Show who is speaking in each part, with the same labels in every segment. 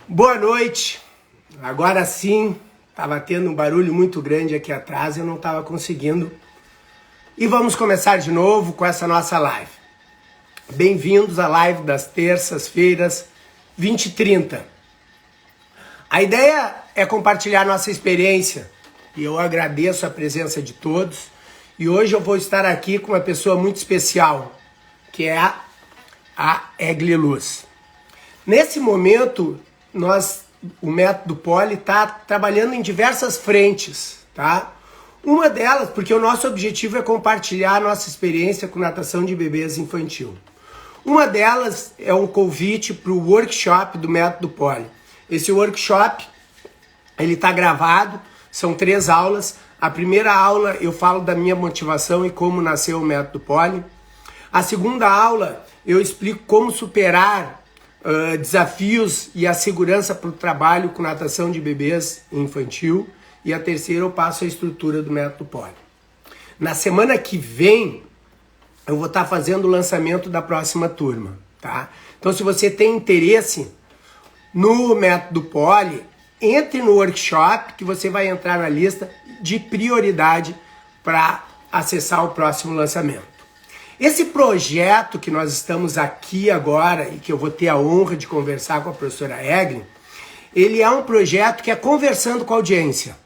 Speaker 1: Boa noite. Agora sim, estava tendo um barulho muito grande aqui atrás e eu não estava conseguindo. E vamos começar de novo com essa nossa live. Bem-vindos à live das terças-feiras, 20h30. A ideia é compartilhar nossa experiência e eu agradeço a presença de todos. E hoje eu vou estar aqui com uma pessoa muito especial, que é a Egli Luz. Nesse momento, o Método Poli está trabalhando em diversas frentes, tá? Uma delas, porque o nosso objetivo é compartilhar a nossa experiência com natação de bebês infantil. Uma delas é um convite para o workshop do Método Poli. Esse workshop, ele está gravado, são 3 aulas. A primeira aula eu falo da minha motivação e como nasceu o Método Poli. A segunda aula eu explico como superar desafios e a segurança para o trabalho com natação de bebês infantil. E a terceira eu passo a estrutura do Método Poli. Na semana que vem eu vou estar fazendo o lançamento da próxima turma, tá? Então se você tem interesse no Método Poli, entre no workshop que você vai entrar na lista de prioridade para acessar o próximo lançamento. Esse projeto que nós estamos aqui agora e que eu vou ter a honra de conversar com a professora Egli, ele é um projeto que é conversando com a audiência.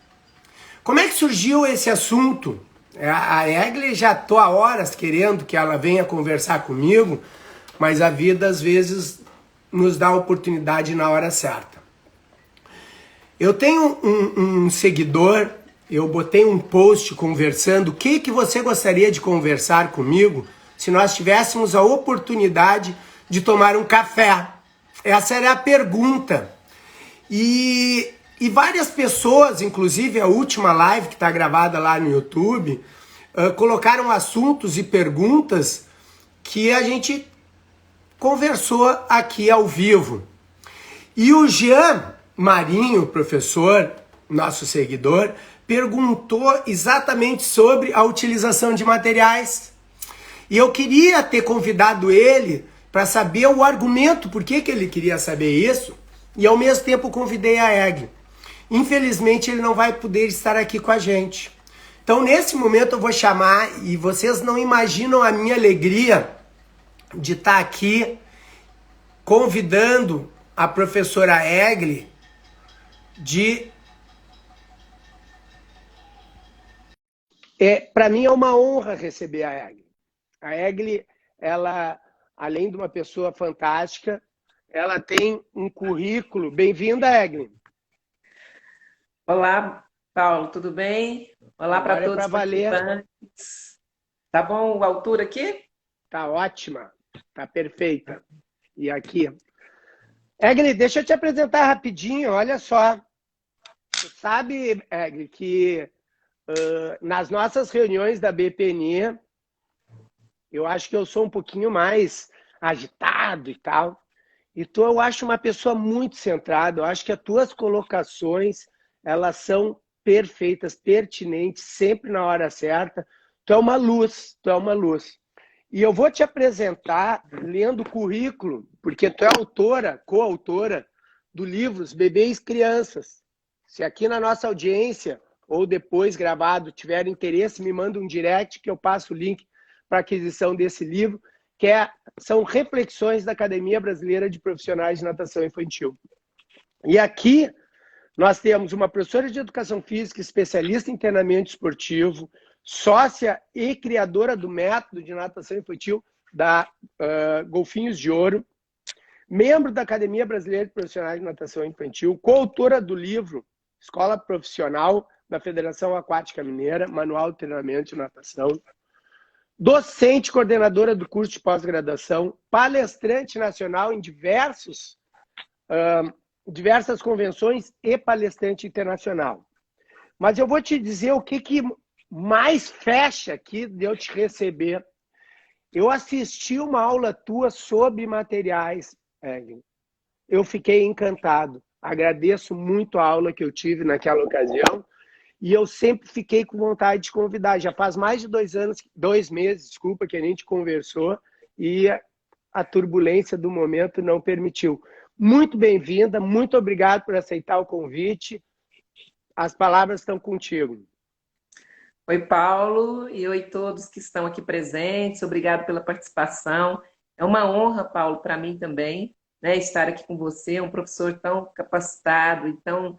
Speaker 1: Como é que surgiu esse assunto? A Egli já estou há horas querendo que ela venha conversar comigo, mas a vida às vezes nos dá a oportunidade na hora certa. Eu tenho um seguidor, eu botei um post conversando, o que você gostaria de conversar comigo se nós tivéssemos a oportunidade de tomar um café? Essa era a pergunta. E várias pessoas, inclusive a última live que está gravada lá no YouTube, colocaram assuntos e perguntas que a gente conversou aqui ao vivo. E o Jean Marinho, professor, nosso seguidor, perguntou exatamente sobre a utilização de materiais. E eu queria ter convidado ele para saber o argumento, por que ele queria saber isso, e ao mesmo tempo convidei a Egli. Infelizmente ele não vai poder estar aqui com a gente. Então nesse momento eu vou chamar, e vocês não imaginam a minha alegria de estar aqui convidando a professora Egli para mim é uma honra receber a Egli. A Egli, ela, além de uma pessoa fantástica, ela tem um currículo. Bem-vinda, Egli.
Speaker 2: Olá, Paulo, tudo bem? Olá para todos os participantes. Tá bom a altura aqui?
Speaker 1: Tá ótima, tá perfeita. E aqui. Egli, deixa eu te apresentar rapidinho, olha só. Tu sabe, Egli, que nas nossas reuniões da BPNI, eu acho que eu sou um pouquinho mais agitado e tal. E tu, eu acho uma pessoa muito centrada. Eu acho que as tuas colocações, elas são perfeitas, pertinentes, sempre na hora certa. Tu é uma luz, tu é uma luz. E eu vou te apresentar lendo o currículo, porque tu é autora, coautora do livro Os Bebês e Crianças. Se aqui na nossa audiência, ou depois gravado, tiver interesse, me manda um direct que eu passo o link para aquisição desse livro, que são reflexões da Academia Brasileira de Profissionais de Natação Infantil. E aqui nós temos uma professora de Educação Física, especialista em treinamento esportivo, sócia e criadora do método de natação infantil da Golfinhos de Ouro, membro da Academia Brasileira de Profissionais de Natação Infantil, coautora do livro Escola Profissional da Federação Aquática Mineira, Manual de Treinamento de Natação, docente, coordenadora do curso de pós-graduação, palestrante nacional em diversas convenções e palestrante internacional. Mas eu vou te dizer o que mais fecha aqui de eu te receber. Eu assisti uma aula tua sobre materiais, Egli. Eu fiquei encantado. Agradeço muito a aula que eu tive naquela ocasião. E eu sempre fiquei com vontade de convidar. Já faz mais de 2 meses, que a gente conversou e a turbulência do momento não permitiu. muito bem-vinda, muito obrigado por aceitar o convite. As palavras estão contigo.
Speaker 2: Oi, Paulo, e oi todos que estão aqui presentes. Obrigado pela participação. É uma honra, Paulo, para mim também, né, estar aqui com você, um professor tão capacitado e tão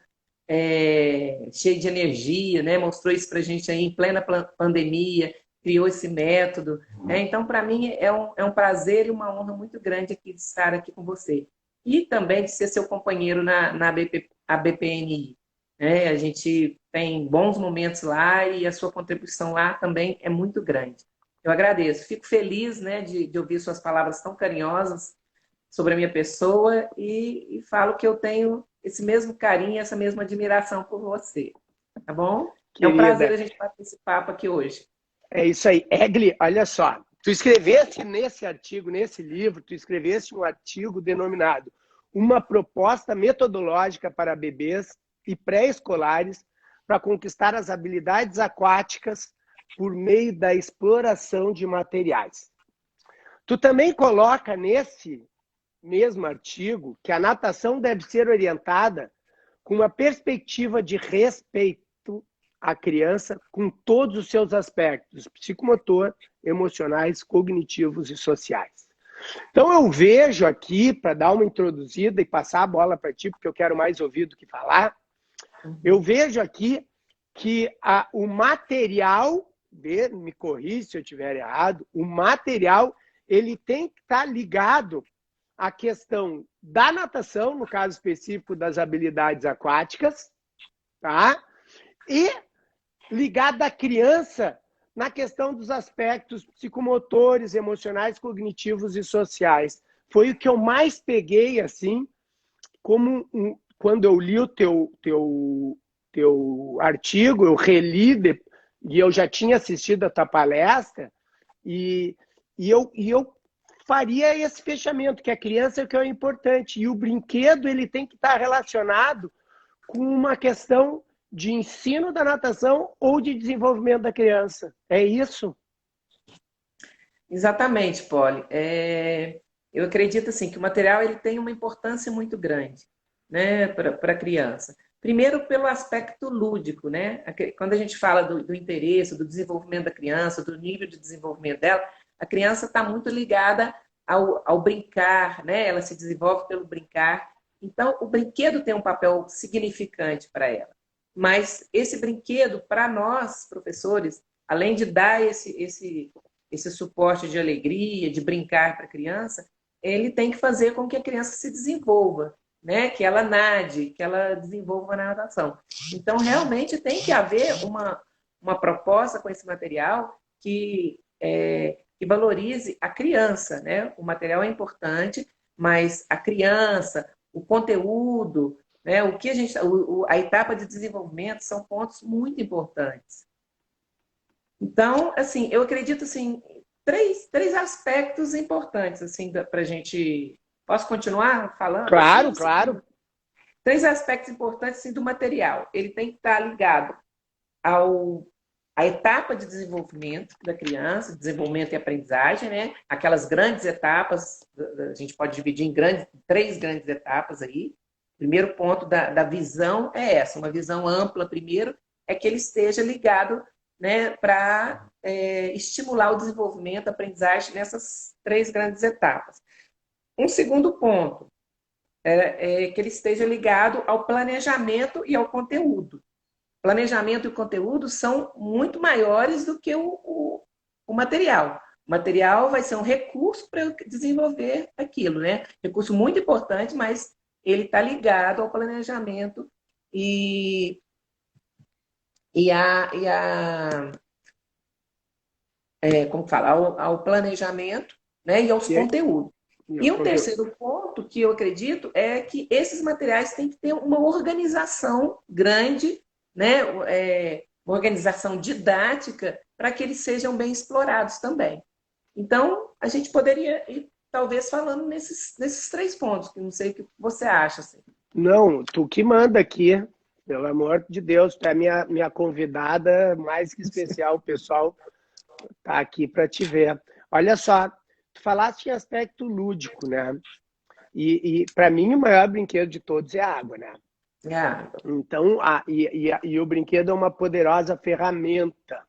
Speaker 2: cheio de energia, né? Mostrou isso para a gente aí em plena pandemia, criou esse método. Né? Então, para mim, é um prazer e uma honra muito grande aqui de estar aqui com você. E também de ser seu companheiro na ABPNI. Né? A gente tem bons momentos lá e a sua contribuição lá também é muito grande. Eu agradeço. Fico feliz, né, de ouvir suas palavras tão carinhosas sobre a minha pessoa e falo que eu tenho esse mesmo carinho, essa mesma admiração por você. Tá bom?
Speaker 1: Querida,
Speaker 2: é um prazer a gente bater esse papo aqui hoje.
Speaker 1: É isso aí. Egli, olha só. Tu escreveste nesse artigo, nesse livro, tu escreveste um artigo denominado Uma proposta metodológica para bebês e pré-escolares para conquistar as habilidades aquáticas por meio da exploração de materiais. Tu também coloca nesse mesmo artigo que a natação deve ser orientada com uma perspectiva de respeito à criança com todos os seus aspectos, psicomotor, emocionais, cognitivos e sociais. Então eu vejo aqui, para dar uma introduzida e passar a bola para ti, porque eu quero mais ouvir do que falar, eu vejo aqui que o material, me corrija se eu estiver errado, o material ele tem que estar ligado à questão da natação, no caso específico das habilidades aquáticas, tá? E ligado à criança na questão dos aspectos psicomotores, emocionais, cognitivos e sociais. Foi o que eu mais peguei, assim, como quando eu li o teu artigo, eu reli e eu já tinha assistido a tua palestra e eu faria esse fechamento, que a criança é o que é importante. E o brinquedo ele tem que estar relacionado com uma questão de ensino da natação ou de desenvolvimento da criança. É isso?
Speaker 2: Exatamente, Polly. Eu acredito assim, que o material ele tem uma importância muito grande, né, para a criança. Primeiro, pelo aspecto lúdico, né? Quando a gente fala do interesse, do desenvolvimento da criança, do nível de desenvolvimento dela, a criança está muito ligada ao brincar, né? Ela se desenvolve pelo brincar. Então, o brinquedo tem um papel significante para ela. Mas esse brinquedo, para nós, professores, além de dar esse suporte de alegria, de brincar para a criança, ele tem que fazer com que a criança se desenvolva, né? Que ela nade, que ela desenvolva na natação. Então, realmente tem que haver uma proposta com esse material que valorize a criança, né? O material é importante, mas a criança, o conteúdo, né? O que a etapa de desenvolvimento são pontos muito importantes. Então, assim, eu acredito assim, três aspectos importantes assim para a gente. Posso continuar falando?
Speaker 1: Claro,
Speaker 2: assim,
Speaker 1: claro.
Speaker 2: Três aspectos importantes assim, do material. Ele tem que estar ligado à etapa de desenvolvimento da criança, desenvolvimento e aprendizagem, né? Aquelas grandes etapas, a gente pode dividir em três grandes etapas aí. Primeiro ponto da visão é essa, uma visão ampla primeiro, é que ele esteja ligado, né, para estimular o desenvolvimento, a aprendizagem nessas três grandes etapas. Um segundo ponto é que ele esteja ligado ao planejamento e ao conteúdo. Planejamento e conteúdo são muito maiores do que o material. O material vai ser um recurso para eu desenvolver aquilo, né? Recurso muito importante, mas ele está ligado ao planejamento como fala, ao planejamento, né? E aos conteúdos. E um terceiro ponto que eu acredito é que esses materiais têm que ter uma organização grande, né? Uma organização didática para que eles sejam bem explorados também. Então, a gente poderia ir, talvez, falando nesses três pontos, que não sei o que você acha. Assim.
Speaker 1: Não, tu que manda aqui, pelo amor de Deus, tu é minha convidada mais que especial, o pessoal tá aqui para te ver. Olha só, tu falaste em aspecto lúdico, né? E para mim, o maior brinquedo de todos é a água, né?
Speaker 2: Ah,
Speaker 1: Então, e o brinquedo é uma poderosa ferramenta.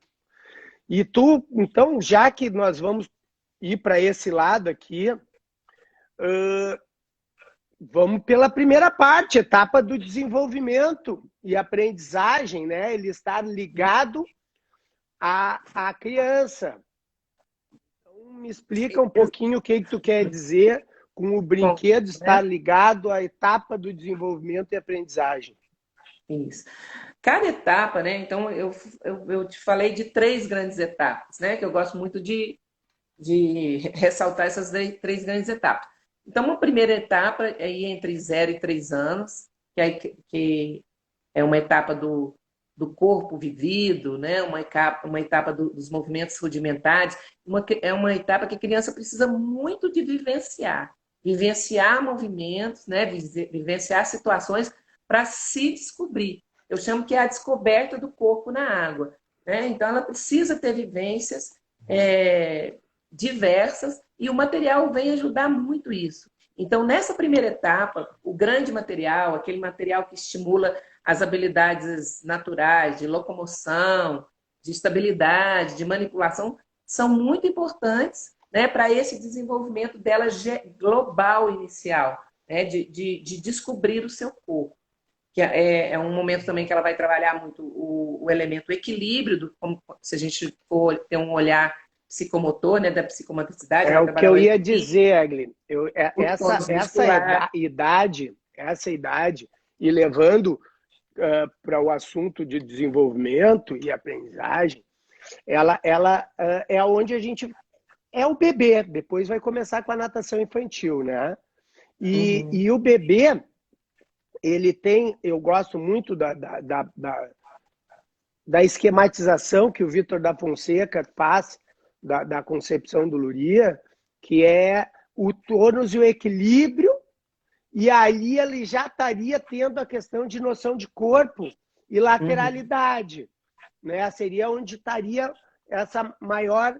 Speaker 1: E tu, então, já que nós vamos ir para esse lado aqui, vamos pela primeira parte, etapa do desenvolvimento e aprendizagem, né? Ele estar ligado à criança. Então, me explica um pouquinho o que tu quer dizer com o
Speaker 2: bom,
Speaker 1: brinquedo estar
Speaker 2: né?
Speaker 1: ligado à etapa do desenvolvimento e aprendizagem.
Speaker 2: Isso. Cada etapa, né? Então, eu te falei de três grandes etapas, né? Que eu gosto muito de ressaltar essas três grandes etapas. Então, uma primeira etapa é entre 0 e 3 anos, que é uma etapa do corpo vivido, né? Uma etapa dos movimentos rudimentares, é uma etapa que a criança precisa muito de vivenciar movimentos, né? Vivenciar situações para se descobrir. Eu chamo que é a descoberta do corpo na água, né? Então, ela precisa ter vivências diversas e o material vem ajudar muito isso. Então, nessa primeira etapa, o grande material, aquele material que estimula as habilidades naturais de locomoção, de estabilidade, de manipulação, são muito importantes, né, para esse desenvolvimento dela global inicial, né, de descobrir o seu corpo. Que é um momento também que ela vai trabalhar muito o elemento equilíbrio, como, se a gente for ter um olhar psicomotor, né, da psicomotricidade,
Speaker 1: É
Speaker 2: vai
Speaker 1: o que
Speaker 2: trabalhar
Speaker 1: eu
Speaker 2: o
Speaker 1: ia
Speaker 2: equilíbrio,
Speaker 1: dizer, Agli.
Speaker 2: o tônus muscular.
Speaker 1: Essa idade, e levando para o assunto de desenvolvimento e aprendizagem, ela é onde a gente é o bebê. Depois vai começar com a natação infantil, né?
Speaker 2: Uhum.
Speaker 1: E o bebê, ele tem, eu gosto muito da esquematização que o Vitor da Fonseca faz da concepção do Luria, que é o tônus e o equilíbrio, e aí ele já estaria tendo a questão de noção de corpo e
Speaker 2: Uhum.
Speaker 1: lateralidade, né? Seria onde estaria essa maior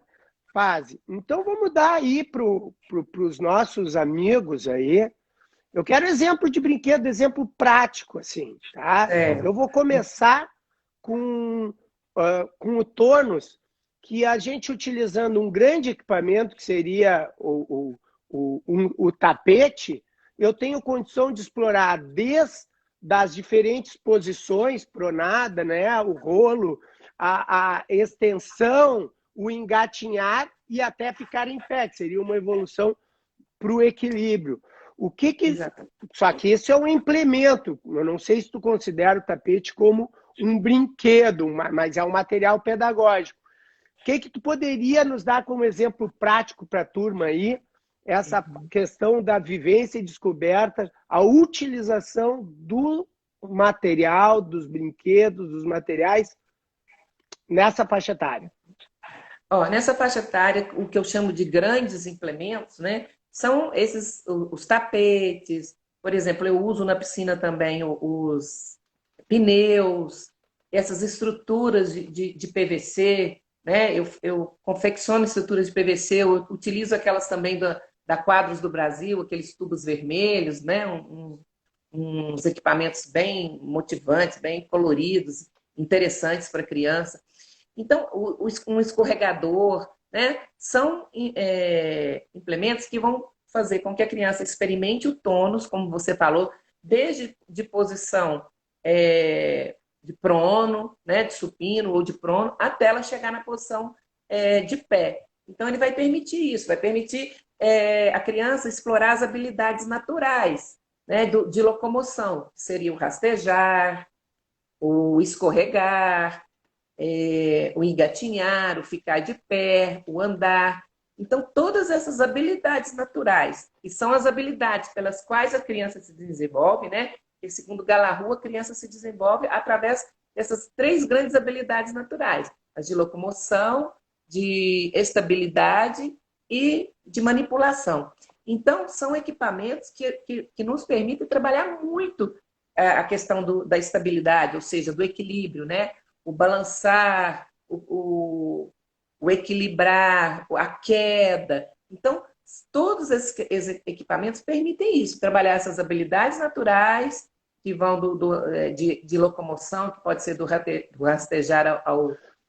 Speaker 1: fase. Então vamos dar aí para os nossos amigos aí. Eu quero exemplo de brinquedo, exemplo prático, assim, tá?
Speaker 2: É.
Speaker 1: Eu vou começar com o tônus, que a gente utilizando um grande equipamento, que seria o tapete, eu tenho condição de explorar desde das diferentes posições, pronada, né, o rolo, a extensão, o engatinhar e até ficar em pé, que seria uma evolução para o equilíbrio. O que que...
Speaker 2: Exatamente.
Speaker 1: Só que isso é um implemento. Eu não sei se tu considera o tapete como um brinquedo, mas é um material pedagógico. O que que tu poderia nos dar como exemplo prático para a turma aí? Essa questão da vivência e descoberta, a utilização do material, dos brinquedos, dos materiais nessa faixa etária.
Speaker 2: Ó, nessa faixa etária, o que eu chamo de grandes implementos, né, são esses os tapetes. Por exemplo, eu uso na piscina também os pneus, essas estruturas de PVC, né? Eu confecciono estruturas de PVC, eu utilizo aquelas também da Quadros do Brasil, aqueles tubos vermelhos, né? Uns equipamentos bem motivantes, bem coloridos, interessantes para a criança. Então, um escorregador, né? São implementos que vão fazer com que a criança experimente o tônus, como você falou, desde de posição de prono, né? De supino ou de prono, até ela chegar na posição de pé. Então, ele vai permitir isso, vai permitir a criança explorar as habilidades naturais, né? De locomoção, que seria o rastejar, o escorregar, o engatinhar, o ficar de pé, o andar. Então, todas essas habilidades naturais, que são as habilidades pelas quais a criança se desenvolve, né? E segundo Galarrua, a criança se desenvolve através dessas três grandes habilidades naturais: as de locomoção, de estabilidade e de manipulação. Então, são equipamentos que nos permitem trabalhar muito a questão da estabilidade, ou seja, do equilíbrio, né? O balançar, o equilibrar, a queda. Então, todos esses equipamentos permitem isso, trabalhar essas habilidades naturais que vão de locomoção, que pode ser do rastejar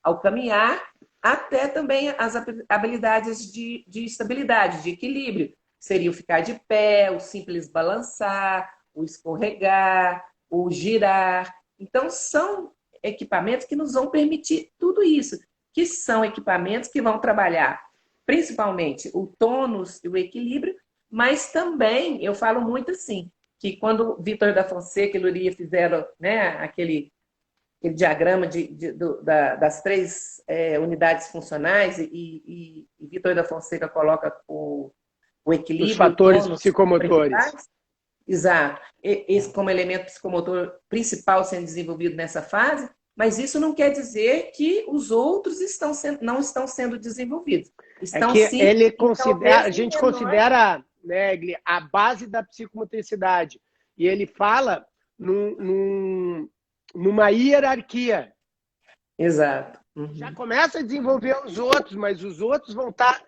Speaker 2: ao caminhar, até também as habilidades de estabilidade, de equilíbrio. Seria o ficar de pé, o simples balançar, o escorregar, o girar. Então, são equipamentos que nos vão permitir tudo isso, que são equipamentos que vão trabalhar principalmente o tônus e o equilíbrio, mas também, eu falo muito assim, que quando Vitor da Fonseca e Luria fizeram, né, aquele diagrama das três unidades funcionais, e Vitor da Fonseca coloca o equilíbrio,
Speaker 1: os fatores
Speaker 2: o tônus
Speaker 1: psicomotores.
Speaker 2: Exato. Esse como elemento psicomotor principal sendo desenvolvido nessa fase, mas isso não quer dizer que os outros não estão sendo desenvolvidos. Estão,
Speaker 1: é que
Speaker 2: sim,
Speaker 1: ele
Speaker 2: então,
Speaker 1: considera, a gente considera, né, a base da psicomotricidade. E ele fala numa hierarquia.
Speaker 2: Exato.
Speaker 1: Já começa a desenvolver os outros, mas os outros vão estar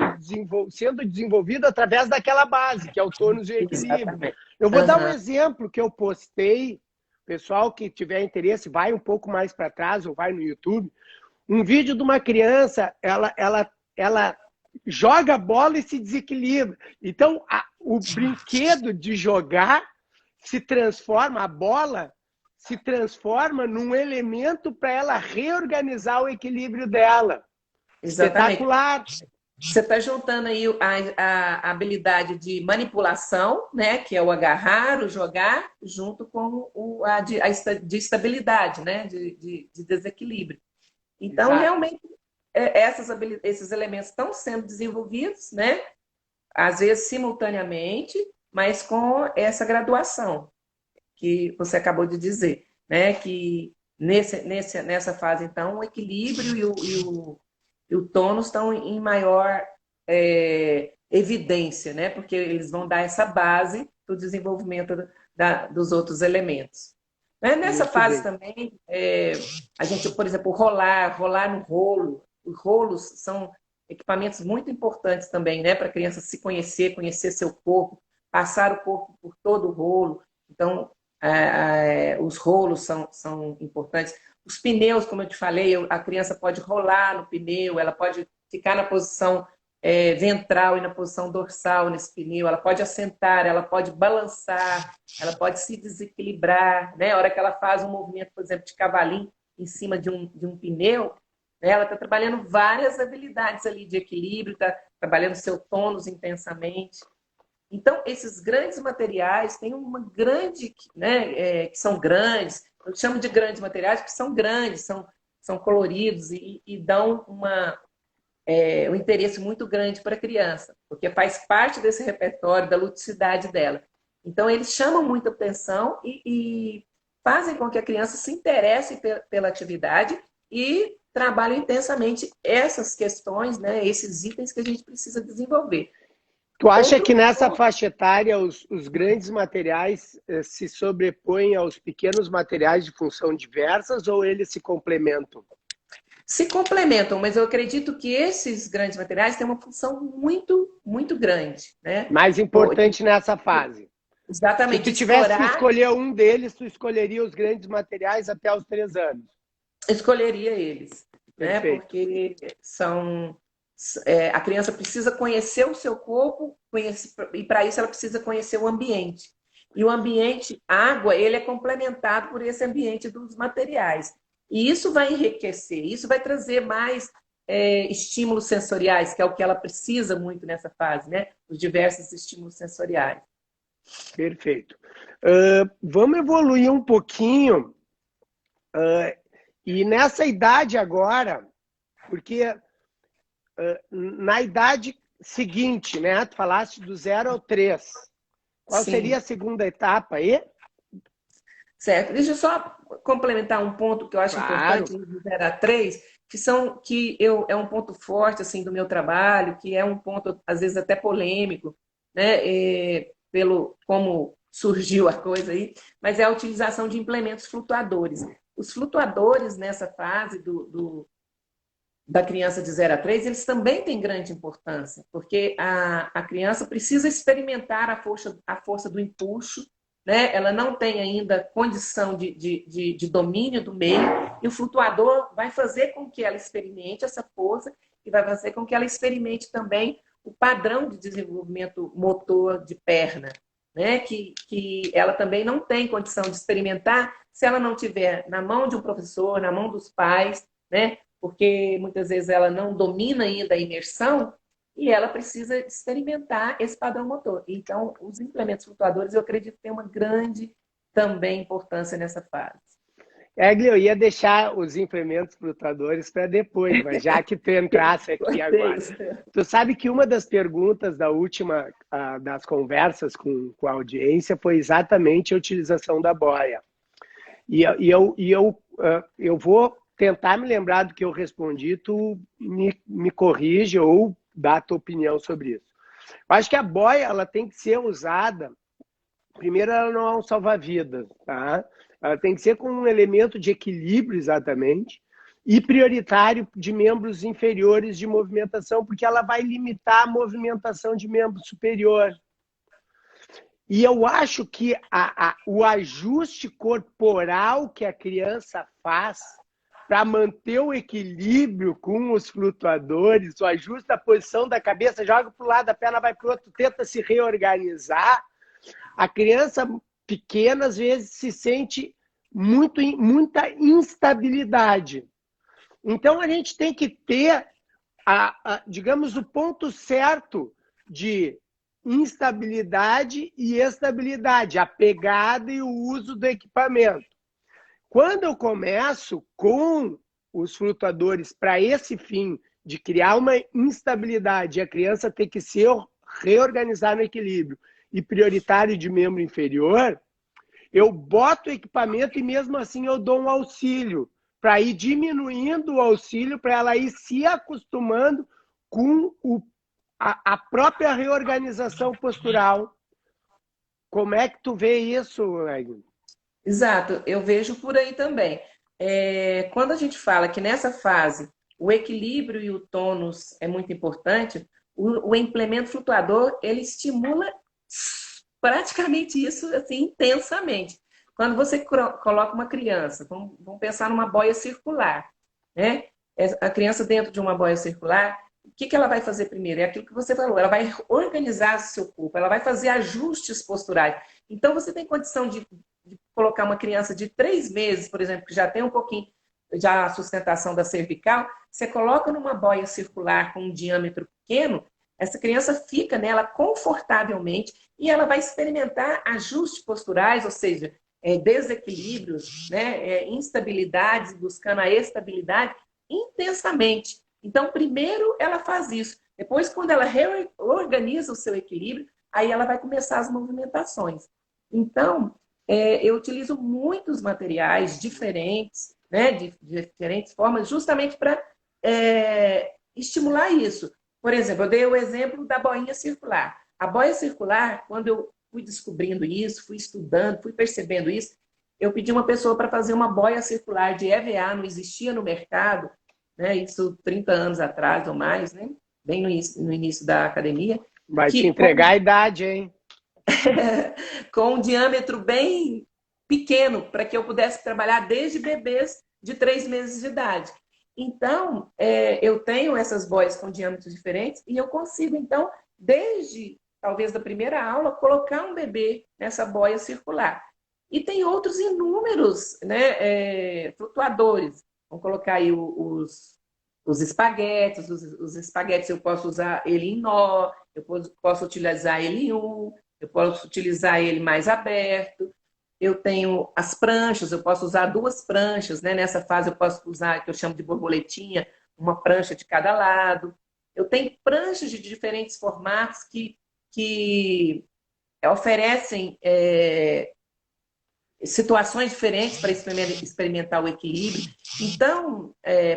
Speaker 1: sendo desenvolvidos através daquela base, que é o tônus e o equilíbrio.
Speaker 2: Exatamente.
Speaker 1: Eu vou dar um exemplo que eu postei. Pessoal que tiver interesse, vai um pouco mais para trás ou vai no YouTube. Um vídeo de uma criança, ela joga a bola e se desequilibra. Então, o brinquedo de jogar se transforma, a bola se transforma num elemento para ela reorganizar o equilíbrio dela.
Speaker 2: Exatamente.
Speaker 1: Espetacular.
Speaker 2: Você está juntando aí a habilidade de manipulação, né, que é o agarrar, o jogar, junto com de estabilidade, né, de desequilíbrio. Então,
Speaker 1: Exato.
Speaker 2: realmente, esses elementos estão sendo desenvolvidos, né, às vezes simultaneamente, mas com essa graduação que você acabou de dizer, né, que nessa fase, então, o equilíbrio e o tônus estão em maior evidência, né? Porque eles vão dar essa base para o desenvolvimento dos outros elementos. Nessa
Speaker 1: Muito
Speaker 2: fase
Speaker 1: bem.
Speaker 2: também, a gente, por exemplo, rolar no rolo. Os rolos são equipamentos muito importantes também, né? Para a criança se conhecer seu corpo, passar o corpo por todo o rolo. Então, os rolos são importantes. Os pneus, como eu te falei, a criança pode rolar no pneu, ela pode ficar na posição ventral e na posição dorsal nesse pneu, ela pode assentar, ela pode balançar, ela pode se desequilibrar, né? A hora que ela faz um movimento, por exemplo, de cavalinho em cima de um pneu, né? Ela está trabalhando várias habilidades ali de equilíbrio, está trabalhando seu tônus intensamente. Então, esses grandes materiais têm uma grande, né, que são grandes, eu chamo de grandes materiais porque são grandes, são coloridos e dão um interesse muito grande para a criança, porque faz parte desse repertório, da ludicidade dela. Então, eles chamam muita atenção e fazem com que a criança se interesse pela atividade e trabalhe intensamente essas questões, né, esses itens que a gente precisa desenvolver.
Speaker 1: Tu acha que nessa faixa etária os grandes materiais se sobrepõem aos pequenos materiais de função diversas ou eles se complementam?
Speaker 2: Se complementam, mas eu acredito que esses grandes materiais têm uma função muito, muito grande, né?
Speaker 1: Mais importante nessa fase.
Speaker 2: Exatamente.
Speaker 1: Se tu tivesse que escolher um deles, tu escolheria os grandes materiais até os 3 anos?
Speaker 2: Escolheria eles, né?
Speaker 1: Perfeito.
Speaker 2: Porque a criança precisa conhecer o seu corpo, e para isso ela precisa conhecer o ambiente. E o ambiente, água, ele é complementado por esse ambiente dos materiais. E isso vai enriquecer, isso vai trazer mais estímulos sensoriais, que é o que ela precisa muito nessa fase, né? Os diversos estímulos sensoriais.
Speaker 1: Perfeito. Vamos evoluir um pouquinho. E nessa idade agora, porque na idade seguinte, né? Tu falaste do 0 ao 3. Qual
Speaker 2: Sim.
Speaker 1: seria a segunda etapa aí?
Speaker 2: Certo. Deixa eu só complementar um ponto que eu acho importante do 0 a 3, é um ponto forte assim, do meu trabalho, que é um ponto, às vezes, até polêmico, né? Pelo como surgiu a coisa aí, mas é a utilização de implementos flutuadores. Os flutuadores, nessa fase da criança de 0 a 3, eles também têm grande importância, porque a criança precisa experimentar a força do empuxo, né? Ela não tem ainda condição de domínio do meio, e o flutuador vai fazer com que ela experimente essa força e vai fazer com que ela experimente também o padrão de desenvolvimento motor de perna, né? Que ela também não tem condição de experimentar se ela não tiver na mão de um professor, na mão dos pais, né? Porque muitas vezes ela não domina ainda a imersão e ela precisa experimentar esse padrão motor. Então, os implementos flutuadores, eu acredito que tem uma grande também importância nessa fase.
Speaker 1: Egli, eu ia deixar os implementos flutuadores para depois, mas já que tu entrasse aqui agora. Tu sabe que uma das perguntas da última das conversas com a audiência foi exatamente a utilização da boia. E eu vou tentar me lembrar do que eu respondi, tu me corrige ou dá a tua opinião sobre isso. Eu acho que a boia ela tem que ser usada. Primeiro, ela não é um salva-vidas, tá? Ela tem que ser com um elemento de equilíbrio, exatamente, e prioritário de membros inferiores de movimentação, porque ela vai limitar a movimentação de membro superior. E eu acho que o ajuste corporal que a criança faz para manter o equilíbrio com os flutuadores, o ajuste da posição da cabeça, joga para o lado, a perna vai para o outro, tenta se reorganizar. A criança pequena, às vezes, se sente muita instabilidade. Então, a gente tem que ter, digamos, o ponto certo de instabilidade e estabilidade, a pegada e o uso do equipamento. Quando eu começo com os flutuadores para esse fim de criar uma instabilidade e a criança ter que se reorganizar no equilíbrio e prioritário de membro inferior, eu boto o equipamento e mesmo assim eu dou um auxílio para ir diminuindo o auxílio para ela ir se acostumando com a própria reorganização postural. Como é que tu vê isso, Egli?
Speaker 2: Exato, eu vejo por aí também. Quando a gente fala que nessa fase o equilíbrio e o tônus é muito importante, o implemento flutuador ele estimula praticamente isso assim, intensamente. Quando você coloca uma criança, vamos pensar numa boia circular, né? A criança dentro de uma boia circular, o que ela vai fazer primeiro? É aquilo que você falou, ela vai organizar o seu corpo, ela vai fazer ajustes posturais. Então, você tem condição de colocar uma criança de 3 meses, por exemplo, que já tem um pouquinho já a sustentação da cervical, você coloca numa boia circular com um diâmetro pequeno, essa criança fica nela confortavelmente e ela vai experimentar ajustes posturais, ou seja, desequilíbrios, né, instabilidades, buscando a estabilidade intensamente. Então, primeiro ela faz isso. Depois, quando ela reorganiza o seu equilíbrio, aí ela vai começar as movimentações. Então, eu utilizo muitos materiais diferentes, né, de diferentes formas, justamente para estimular isso. Por exemplo, eu dei o exemplo da boinha circular. A boia circular, quando eu fui descobrindo isso, fui estudando, fui percebendo isso, eu pedi uma pessoa para fazer uma boia circular de EVA, não existia no mercado, né, isso 30 anos atrás ou mais, né, bem no início da academia.
Speaker 1: Vai te entregar a idade, hein?
Speaker 2: Com um diâmetro bem pequeno, para que eu pudesse trabalhar desde bebês de 3 meses de idade. Então, eu tenho essas boias com diâmetros diferentes e eu consigo, então, desde talvez da primeira aula, colocar um bebê nessa boia circular. E tem outros inúmeros, né, flutuadores. Vamos colocar aí os espaguetes. Os espaguetes eu posso usar ele em nó, eu posso utilizar ele em eu posso utilizar ele mais aberto. Eu tenho as pranchas, eu posso usar 2 pranchas, né? Nessa fase eu posso usar, que eu chamo de borboletinha, uma prancha de cada lado. Eu tenho pranchas de diferentes formatos que oferecem situações diferentes para experimentar o equilíbrio. Então,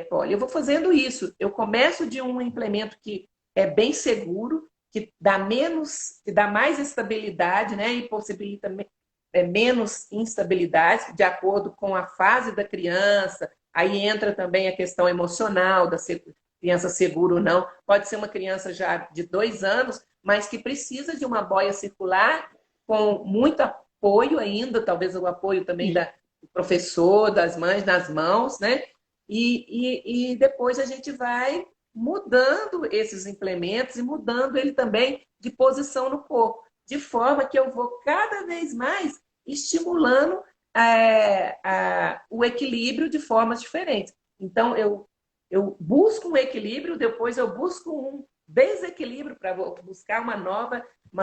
Speaker 2: Polly, eu vou fazendo isso. Eu começo de um implemento que é bem seguro, que dá mais estabilidade, né? E possibilita menos instabilidade, de acordo com a fase da criança, Aí entra também a questão emocional da criança segura ou não. Pode ser uma criança já de 2 anos, mas que precisa de uma boia circular com muito apoio ainda, talvez o apoio também do professor, das mães nas mãos, né? E depois a gente vai mudando esses implementos e mudando ele também de posição no corpo, de forma que eu vou cada vez mais estimulando o equilíbrio de formas diferentes. Então, eu busco um equilíbrio, depois eu busco um desequilíbrio para buscar uma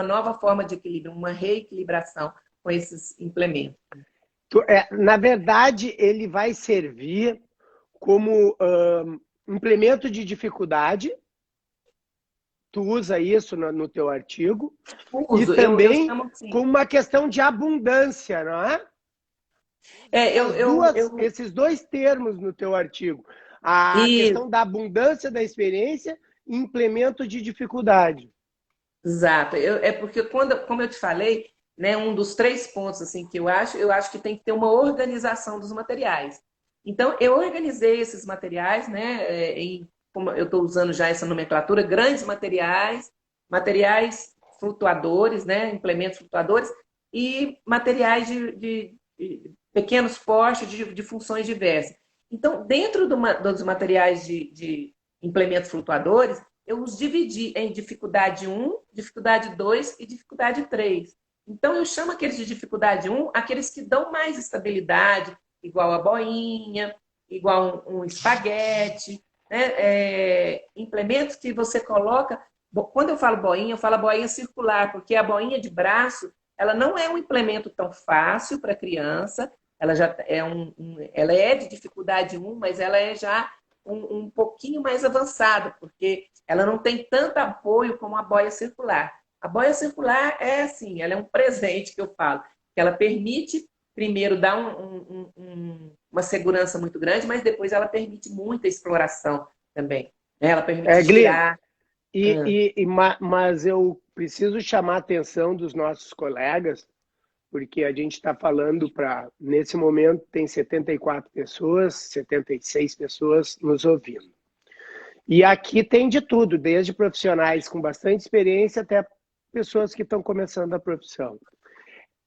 Speaker 2: nova forma de equilíbrio, uma reequilibração com esses implementos.
Speaker 1: Na verdade, ele vai servir como implemento de dificuldade. Tu usa isso no teu artigo.
Speaker 2: Uso,
Speaker 1: E também
Speaker 2: eu chamo assim.
Speaker 1: como uma questão de abundância, não é? Esses dois termos no teu artigo. A questão da abundância da experiência e implemento de dificuldade.
Speaker 2: Exato. É porque, como eu te falei, né, um dos 3 pontos assim, que eu acho que tem que ter uma organização dos materiais. Então, eu organizei esses materiais, né, como eu estou usando já essa nomenclatura, grandes materiais, materiais flutuadores, né, implementos flutuadores, e materiais de pequenos portes de funções diversas. Então, dentro dos materiais de implementos flutuadores, eu os dividi em dificuldade 1, dificuldade 2 e dificuldade 3. Então, eu chamo aqueles de dificuldade 1, aqueles que dão mais estabilidade, igual a boinha, igual um espaguete, né? Implementos que você coloca. Quando eu falo boinha, eu falo a boinha circular, porque a boinha de braço, ela não é um implemento tão fácil para criança, ela já ela é de dificuldade 1, mas ela é já um pouquinho mais avançada, porque ela não tem tanto apoio como a boia circular. A boia circular é assim, ela é um presente que eu falo, que ela permite, primeiro, dar uma segurança muito grande, mas depois ela permite muita exploração também. Né? Ela permite girar.
Speaker 1: Mas eu preciso chamar a atenção dos nossos colegas, porque a gente está falando nesse momento, tem 74 pessoas, 76 pessoas nos ouvindo. E aqui tem de tudo, desde profissionais com bastante experiência até pessoas que estão começando a profissão.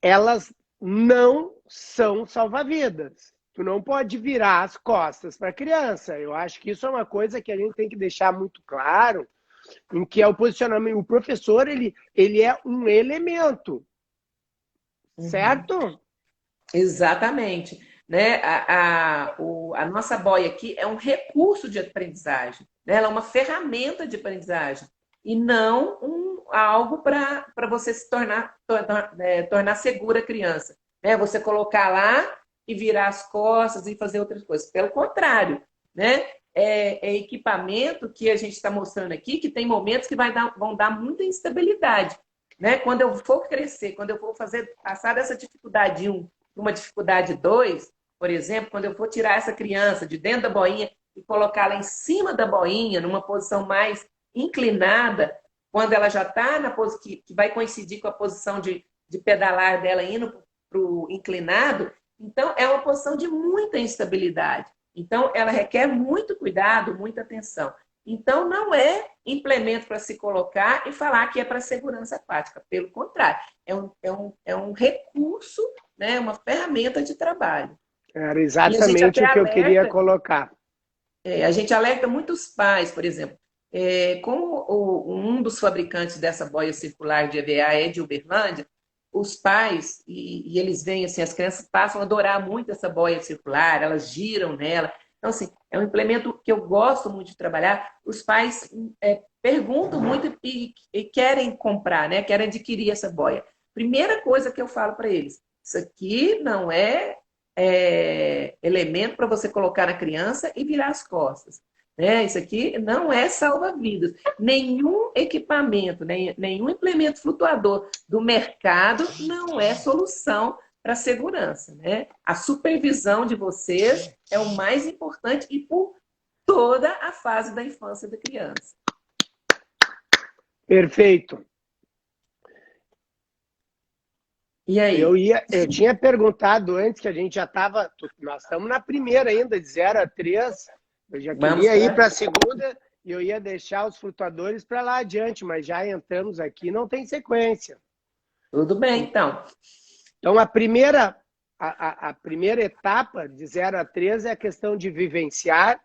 Speaker 1: Elas não são salva-vidas. Tu não pode virar as costas para a criança. Eu acho que isso é uma coisa que a gente tem que deixar muito claro, em que é o posicionamento. O professor, ele é um elemento, certo?
Speaker 2: Exatamente. Né? A nossa boia aqui é um recurso de aprendizagem, né? Ela é uma ferramenta de aprendizagem e não algo para você se tornar segura a criança. Né? Você colocar lá e virar as costas e fazer outras coisas. Pelo contrário, né? É equipamento que a gente está mostrando aqui que tem momentos que vão dar muita instabilidade. Né? Quando eu for crescer, quando eu for passar dessa dificuldade 1 uma dificuldade 2, por exemplo, quando eu for tirar essa criança de dentro da boinha e colocá-la em cima da boinha, numa posição mais inclinada, quando ela já está na posição que vai coincidir com a posição de pedalar dela indo para o inclinado, então é uma posição de muita instabilidade. Então, ela requer muito cuidado, muita atenção. Então, não é implemento para se colocar e falar que é para segurança aquática. Pelo contrário, é um recurso, né, uma ferramenta de trabalho.
Speaker 1: Era exatamente o que eu queria colocar.
Speaker 2: A gente alerta muitos pais, por exemplo, como um dos fabricantes dessa boia circular de EVA é de Uberlândia, os pais, e eles veem assim, as crianças passam a adorar muito essa boia circular, elas giram nela. Então, assim, é um implemento que eu gosto muito de trabalhar. Os pais perguntam muito e querem comprar, né? Querem adquirir essa boia. Primeira coisa que eu falo para eles, isso aqui não é elemento para você colocar na criança e virar as costas. Né? Isso aqui não é salva-vidas. Nenhum equipamento, nenhum implemento flutuador do mercado não é solução para a segurança. Né? A supervisão de vocês é o mais importante e por toda a fase da infância da criança.
Speaker 1: Perfeito.
Speaker 2: E aí?
Speaker 1: Eu tinha perguntado antes, que a gente já estava. Nós estamos na primeira ainda, de 0 a 3. Eu já
Speaker 2: Vamos
Speaker 1: queria ir
Speaker 2: para.
Speaker 1: para a segunda e eu ia deixar os flutuadores para lá adiante, mas já entramos aqui, não tem sequência.
Speaker 2: Tudo bem, então.
Speaker 1: Então, a primeira etapa, de 0 a 3, é a questão de vivenciar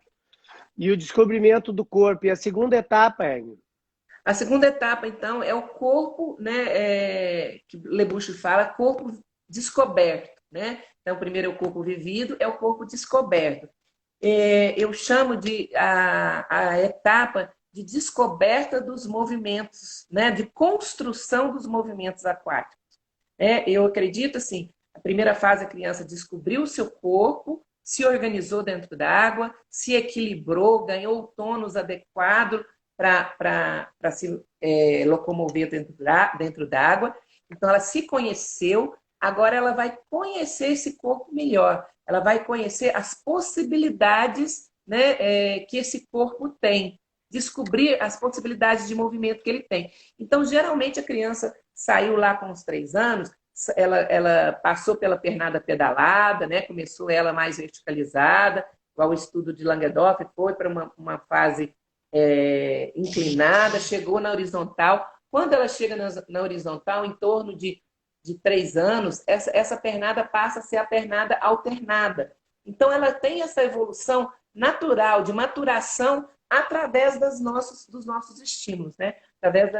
Speaker 1: e o descobrimento do corpo. E a segunda etapa, Egno?
Speaker 2: A segunda etapa, então, é o corpo, né, que Lebuche fala, corpo descoberto, né? Então, primeiro é o corpo vivido, é o corpo descoberto. Eu chamo de a etapa de descoberta dos movimentos, né, de construção dos movimentos aquáticos. Eu acredito assim, a primeira fase a criança descobriu o seu corpo, se organizou dentro da água, se equilibrou, ganhou o tônus adequado para se locomover dentro d'água. Então, ela se conheceu, agora ela vai conhecer esse corpo melhor, ela vai conhecer as possibilidades, né, que esse corpo tem, descobrir as possibilidades de movimento que ele tem. Então, geralmente, a criança saiu lá com os 3 anos, ela passou pela pernada pedalada, né, começou ela mais verticalizada, igual o estudo de Languedoc, foi para uma fase inclinada, chegou na horizontal. Quando ela chega na horizontal, em torno de 3 anos, essa pernada passa a ser a pernada alternada. Então, ela tem essa evolução natural, de maturação, através dos nossos estímulos, né? Através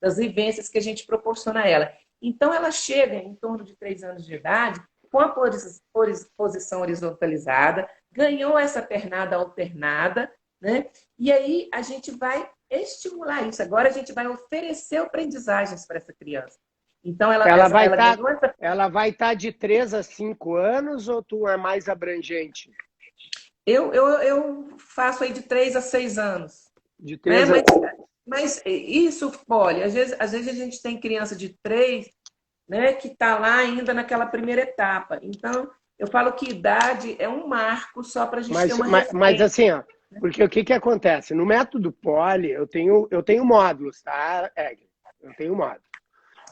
Speaker 2: das vivências que a gente proporciona a ela. Então, ela chega em torno de 3 anos de idade, com a posição horizontalizada, ganhou essa pernada alternada, né? E aí a gente vai estimular isso. Agora a gente vai oferecer aprendizagens para essa criança. Então,
Speaker 1: ela vai estar de 3 a 5 anos ou tu é mais abrangente?
Speaker 2: Eu faço aí de 3 a 6 anos.
Speaker 1: De
Speaker 2: Né?
Speaker 1: 3 a...
Speaker 2: Mas isso, olha, às vezes a gente tem criança de 3, né, que está lá ainda naquela primeira etapa. Então, eu falo que idade é um marco só para a gente ter uma
Speaker 1: mas
Speaker 2: referência.
Speaker 1: assim, ó, porque o que acontece? No método Poli, eu tenho módulos, tá, Egg? Eu tenho módulos.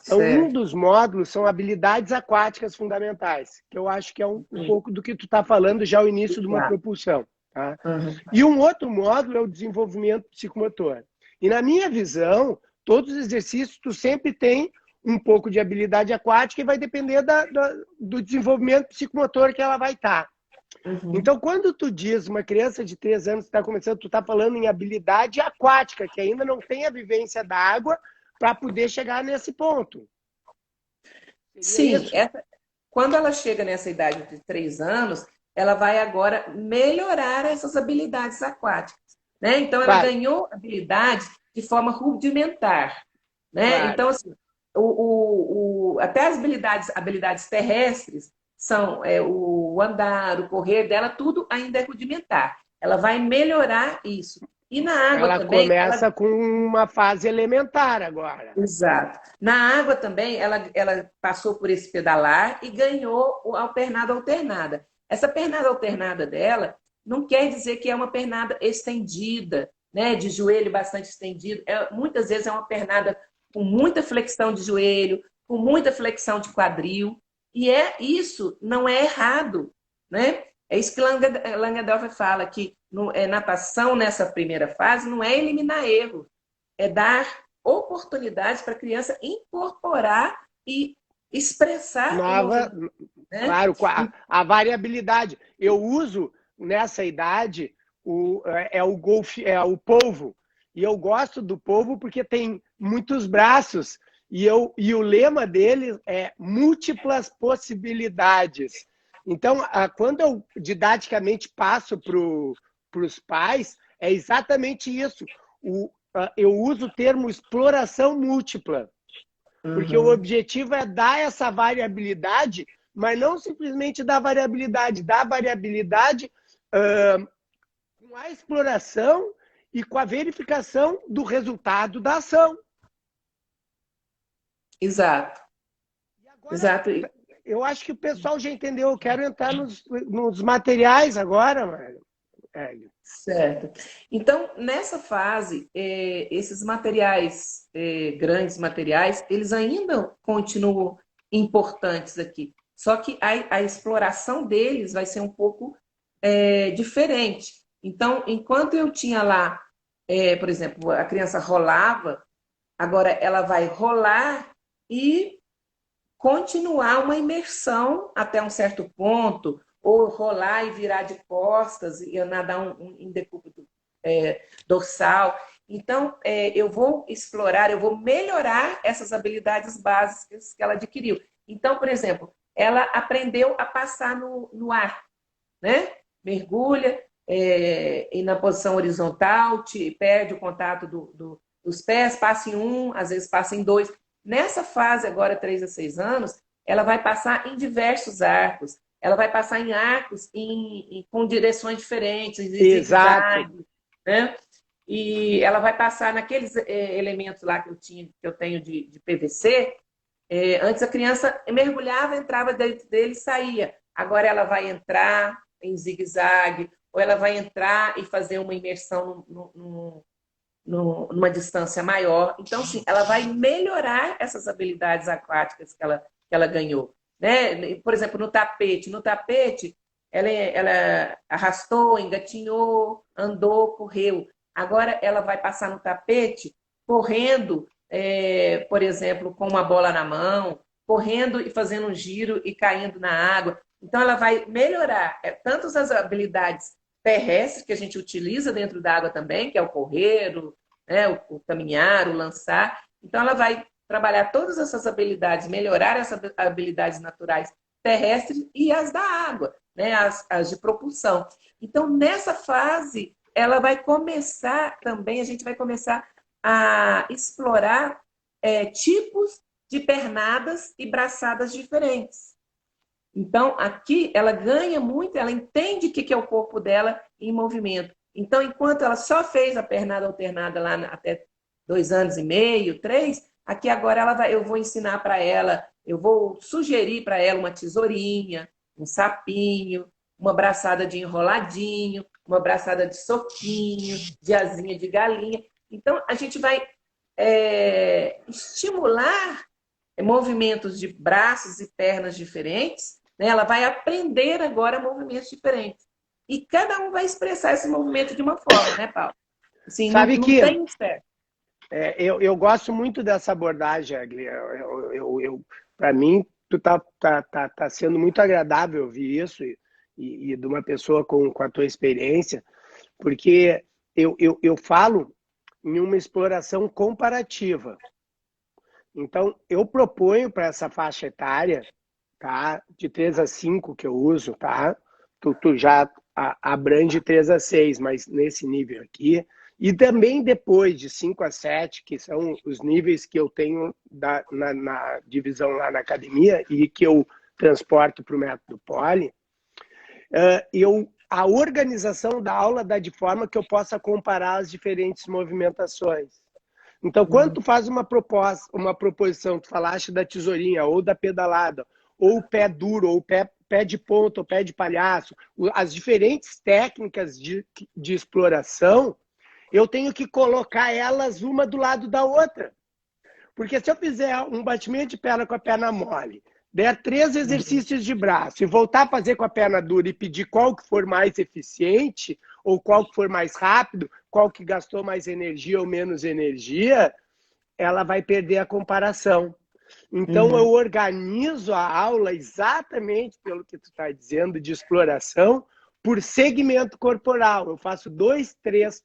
Speaker 1: Então, um dos módulos são habilidades aquáticas fundamentais, que eu acho que é um pouco do que tu está falando já ao início de uma propulsão. Tá?
Speaker 2: Uhum.
Speaker 1: E um outro módulo é o desenvolvimento psicomotor. E na minha visão, todos os exercícios tu sempre tem um pouco de habilidade aquática e vai depender do desenvolvimento psicomotor que ela vai estar.
Speaker 2: Uhum.
Speaker 1: Então, quando tu diz uma criança de 3 anos que está começando, tu está falando em habilidade aquática, que ainda não tem a vivência da água, para poder chegar nesse ponto.
Speaker 2: Sim, quando ela chega nessa idade de 3 anos, ela vai agora melhorar essas habilidades aquáticas. Né? Então, ela ganhou habilidades de forma rudimentar. Né?
Speaker 1: Claro.
Speaker 2: Então, assim, até as habilidades terrestres são o andar, o correr dela, tudo ainda é rudimentar. Ela vai melhorar isso. E na água
Speaker 1: ela
Speaker 2: também.
Speaker 1: Começa com uma fase elementar agora.
Speaker 2: Exato. Na água também, ela passou por esse pedalar e ganhou a pernada alternada. Essa pernada alternada dela não quer dizer que é uma pernada estendida, né, de joelho bastante estendido. Muitas vezes é uma pernada com muita flexão de joelho, com muita flexão de quadril. E isso não é errado, né? É isso que Langendorf fala, que natação nessa primeira fase não é eliminar erro, é dar oportunidades para a criança incorporar e expressar
Speaker 1: nova,
Speaker 2: né?
Speaker 1: Claro, a variabilidade. Eu uso nessa idade o golfe, o polvo. E eu gosto do polvo porque tem muitos braços. E o lema dele é múltiplas possibilidades. Então, quando eu didaticamente passo para os pais, é exatamente isso. Eu uso o termo exploração múltipla. Porque o objetivo é dar essa variabilidade, mas não simplesmente dar variabilidade com a exploração e com a verificação do resultado da ação.
Speaker 2: Exato.
Speaker 1: E agora,
Speaker 2: Exato.
Speaker 1: Eu acho que o pessoal já entendeu. Eu quero entrar nos materiais agora, Mário.
Speaker 2: Certo. Então, nessa fase, esses materiais, grandes materiais, eles ainda continuam importantes aqui. Só que a exploração deles vai ser um pouco diferente. Então, enquanto eu tinha lá, por exemplo, a criança rolava, agora ela vai rolar e continuar uma imersão até um certo ponto, ou rolar e virar de costas e nadar em decúbito dorsal. Então, eu vou explorar, eu vou melhorar essas habilidades básicas que ela adquiriu. Então, por exemplo, ela aprendeu a passar no ar, né? Mergulha e na posição horizontal, perde o contato dos pés, passa em um, às vezes passa em dois. Nessa fase agora, 3 a 6 anos, ela vai passar em diversos arcos. Ela vai passar em arcos com direções diferentes, em zigue-zague, né? E ela vai passar naqueles elementos lá que eu tenho de PVC. Antes a criança mergulhava, entrava dentro dele e saía. Agora ela vai entrar em zigue-zague, ou ela vai entrar e fazer uma imersão numa distância maior. Então, sim, ela vai melhorar essas habilidades aquáticas que ela ganhou. Né? Por exemplo, no tapete. No tapete, ela arrastou, engatinhou, andou, correu. Agora ela vai passar no tapete correndo, por exemplo, com uma bola na mão, correndo e fazendo um giro e caindo na água. Então, ela vai melhorar tanto as habilidades terrestres que a gente utiliza dentro da água também, que é o correr, o caminhar, o lançar. Então, ela vai trabalhar todas essas habilidades, melhorar essas habilidades naturais terrestres e as da água, né? As de propulsão. Então, nessa fase, ela vai começar também, a gente vai começar a explorar tipos de pernadas e braçadas diferentes. Então, aqui ela ganha muito, ela entende o que é o corpo dela em movimento. Então, enquanto ela só fez a pernada alternada lá até 2 anos e meio, 3, aqui agora eu vou ensinar para ela, eu vou sugerir para ela uma tesourinha, um sapinho, uma braçada de enroladinho, uma braçada de soquinho, de asinha de galinha. Então, a gente vai estimular movimentos de braços e pernas diferentes, né? Ela vai aprender agora movimentos diferentes. E cada um vai expressar esse movimento de uma forma, né, Paulo? Assim,
Speaker 1: Sabe
Speaker 2: não
Speaker 1: que
Speaker 2: tem certo.
Speaker 1: eu gosto muito dessa abordagem, Agli. Para mim, tu tá sendo muito agradável ouvir isso e de uma pessoa com a tua experiência, porque eu falo em uma exploração comparativa. Então, eu proponho para essa faixa etária, tá? De 3 a 5 que eu uso, tá? Tu já abrange 3 a 6, mas nesse nível aqui. E também depois de 5 a 7, que são os níveis que eu tenho na divisão lá na academia e que eu transporto para o método Poli, a organização da aula dá de forma que eu possa comparar as diferentes movimentações. Então, quando tu faz uma proposição, tu falaste da tesourinha, ou da pedalada, ou o pé duro, ou o pé de ponta, ou pé de palhaço, as diferentes técnicas de exploração, eu tenho que colocar elas uma do lado da outra. Porque se eu fizer um batimento de perna com a perna mole, der 3 exercícios de braço e voltar a fazer com a perna dura e pedir qual que for mais eficiente, ou qual que for mais rápido, qual que gastou mais energia ou menos energia, ela vai perder a comparação. Então, eu organizo a aula exatamente pelo que tu está dizendo, de exploração, por segmento corporal. Eu faço 2, 3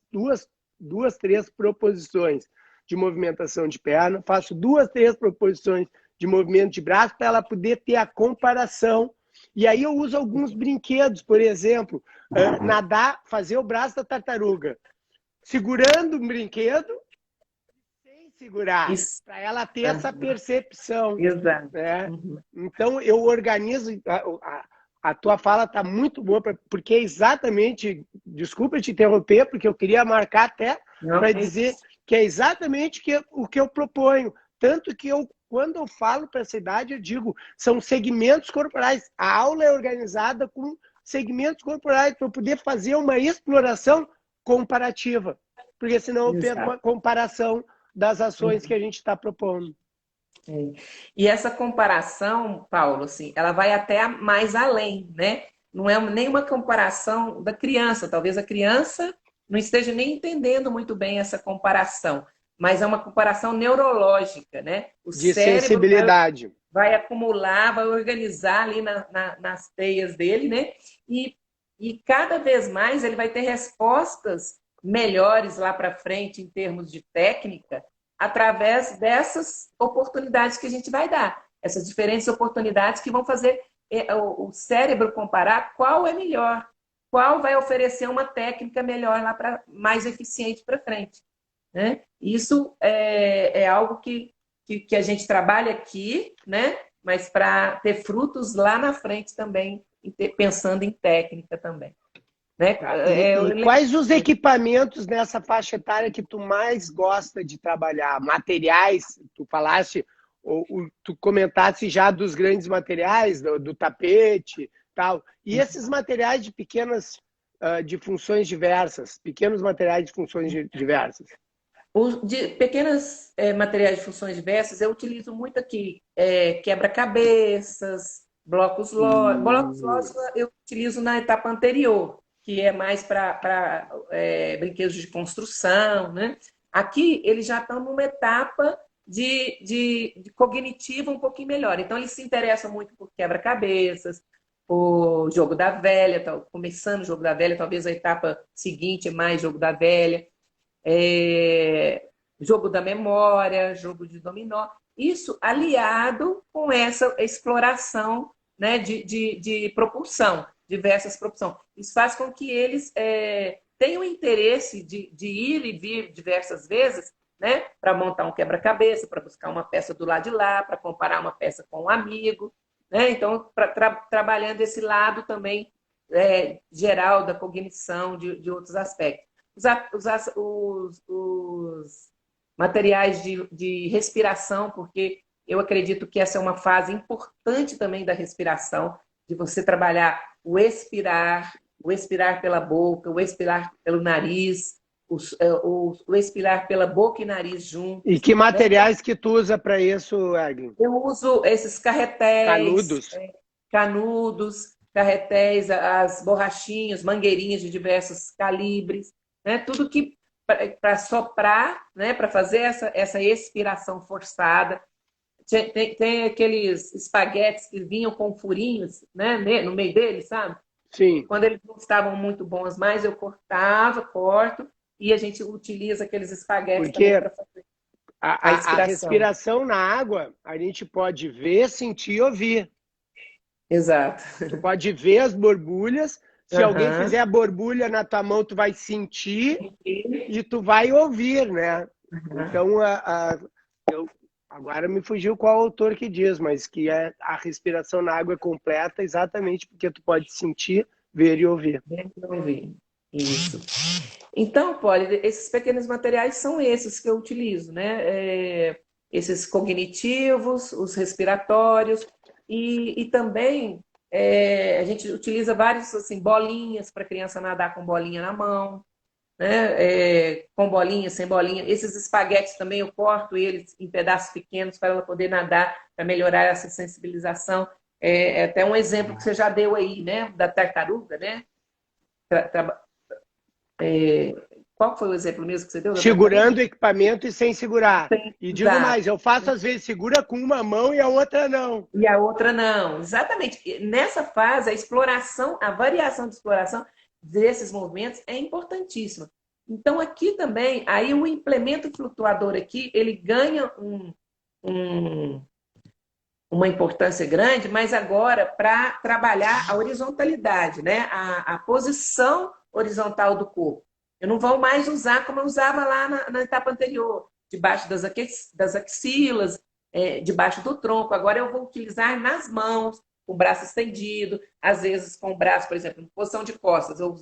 Speaker 1: proposições de movimentação de perna, faço 2, 3 proposições de movimento de braço para ela poder ter a comparação. E aí eu uso alguns brinquedos, por exemplo, nadar, fazer o braço da tartaruga, segurando um brinquedo sem segurar, para ela ter essa percepção.
Speaker 2: Exato.
Speaker 1: Né? Então eu organizo, a tua fala está muito boa, porque é exatamente, desculpa te interromper, porque eu queria marcar até para dizer que é exatamente o que eu proponho. Tanto que quando eu falo para essa idade, eu digo, são segmentos corporais. A aula é organizada com segmentos corporais para eu poder fazer uma exploração comparativa. Porque senão eu perco uma comparação das ações que a gente está propondo.
Speaker 2: É. E essa comparação, Paulo, assim, ela vai até mais além, né? Não é nenhuma comparação da criança. Talvez a criança não esteja nem entendendo muito bem essa comparação, mas é uma comparação neurológica, né? O
Speaker 1: De
Speaker 2: cérebro
Speaker 1: sensibilidade.
Speaker 2: vai acumular, vai organizar ali nas teias dele, né? E cada vez mais ele vai ter respostas melhores lá para frente em termos de técnica, através dessas oportunidades que a gente vai dar, essas diferentes oportunidades que vão fazer o cérebro comparar qual é melhor, qual vai oferecer uma técnica melhor lá para mais eficiente para frente, né? Isso é algo que a gente trabalha aqui, né? Mas para ter frutos lá na frente também, pensando em técnica também. Né?
Speaker 1: E quais os equipamentos nessa faixa etária que tu mais gosta de trabalhar? Materiais, tu falaste, tu comentaste já dos grandes materiais, do tapete, tal. E esses materiais de pequenas, de funções diversas, pequenos materiais de funções diversas?
Speaker 2: Os de pequenas materiais de funções diversas, eu utilizo muito aqui quebra-cabeças, blocos lógicos eu utilizo na etapa anterior, que é mais para brinquedos de construção, né? Aqui eles já estão numa etapa de cognitiva um pouquinho melhor. Então eles se interessam muito por quebra-cabeças, por jogo da velha, começando o jogo da velha, talvez a etapa seguinte é mais jogo da velha, jogo da memória, jogo de dominó. Isso aliado com essa exploração, né, de propulsão, diversas propulsão. Isso faz com que eles tenham interesse de ir e vir diversas vezes, né, para montar um quebra-cabeça, para buscar uma peça do lado de lá, para comparar uma peça com um amigo. Né? Então, trabalhando esse lado também geral da cognição, de outros aspectos. Os materiais de respiração, porque eu acredito que essa é uma fase importante também da respiração, de você trabalhar o expirar pela boca, o expirar pelo nariz, o expirar pela boca e nariz
Speaker 1: E
Speaker 2: juntos.
Speaker 1: que
Speaker 2: Né?
Speaker 1: materiais que tu usa para isso, Egli?
Speaker 2: Eu uso esses carretéis,
Speaker 1: Canudos?
Speaker 2: canudos, carretéis, as borrachinhas, mangueirinhas de diversos calibres, né? Tudo que para soprar, né? Para fazer essa expiração forçada. Tem aqueles espaguetes que vinham com furinhos, né? No meio deles, sabe?
Speaker 1: Sim.
Speaker 2: Quando eles não estavam muito bons mais, eu corto, e a gente utiliza aqueles espaguetes também
Speaker 1: Porque
Speaker 2: para fazer a
Speaker 1: a
Speaker 2: expiração.
Speaker 1: respiração na água, a gente pode ver, sentir e ouvir.
Speaker 2: Exato.
Speaker 1: Tu pode ver as borbulhas. Se alguém
Speaker 2: Aham.
Speaker 1: fizer a borbulha na tua mão, tu vai sentir e tu vai ouvir, né? Então, agora me fugiu qual autor que diz, mas que a respiração na água é completa exatamente porque tu pode sentir, ver e ouvir.
Speaker 2: Ouvir. Isso. Então, Polly, esses pequenos materiais são esses que eu utilizo, né? Esses cognitivos, os respiratórios, e também a gente utiliza vários assim, bolinhas para a criança nadar com bolinha na mão, né? Com bolinha, sem bolinha. Esses espaguetes também eu corto eles em pedaços pequenos para ela poder nadar, para melhorar essa sensibilização. É até um exemplo que você já deu aí, né? Da tartaruga, né? Tra- tra- é, Qual foi o exemplo mesmo que você deu da tartaruga?
Speaker 1: Segurando o equipamento e sem segurar. E digo
Speaker 2: Exato.
Speaker 1: mais, eu faço às vezes segura com uma mão e a outra não.
Speaker 2: E a outra não. Exatamente. Nessa fase, a exploração, a variação de exploração desses movimentos é importantíssima. Então, aqui também, aí o implemento flutuador aqui, ele ganha um, uma importância grande, mas agora para trabalhar a horizontalidade, né? A posição horizontal do corpo. Eu não vou mais usar como eu usava lá na etapa anterior, debaixo das axilas, debaixo do tronco. Agora eu vou utilizar nas mãos, com o braço estendido, às vezes com o braço, por exemplo, em posição de costas, eu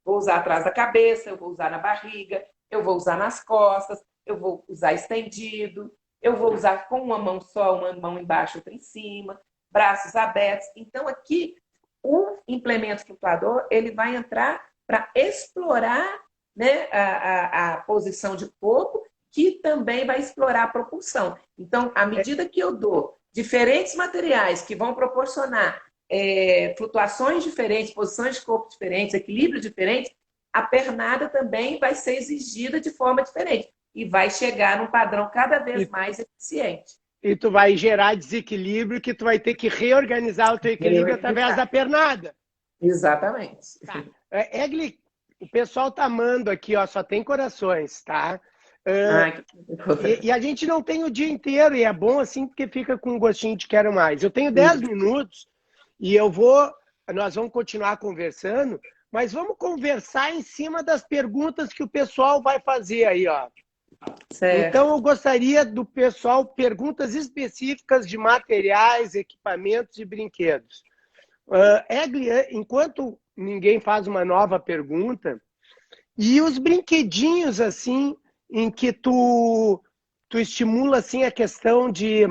Speaker 2: vou usar atrás da cabeça, eu vou usar na barriga, eu vou usar nas costas, eu vou usar estendido, eu vou usar com uma mão só, uma mão embaixo, outra em cima, braços abertos. Então, aqui, o implemento flutuador, ele vai entrar para explorar, né, a posição de corpo que também vai explorar a propulsão. Então, à medida que eu dou diferentes materiais que vão proporcionar flutuações diferentes, posições de corpo diferentes, equilíbrio diferente, a pernada também vai ser exigida de forma diferente e vai chegar num padrão cada vez mais eficiente.
Speaker 1: E tu vai gerar desequilíbrio que tu vai ter que reorganizar o teu equilíbrio através da pernada.
Speaker 2: Exatamente.
Speaker 1: Tá. Egli, o pessoal tá amando aqui, ó, só tem corações, tá? E a gente não tem o dia inteiro, e é bom assim, porque fica com um gostinho de quero mais. Eu tenho 10 minutos e nós vamos continuar conversando, mas vamos conversar em cima das perguntas que o pessoal vai fazer aí, ó.
Speaker 2: Certo.
Speaker 1: Então, eu gostaria do pessoal perguntas específicas de materiais, equipamentos e brinquedos. Egli, enquanto ninguém faz uma nova pergunta, e os brinquedinhos, assim, em que tu estimula, assim, a questão de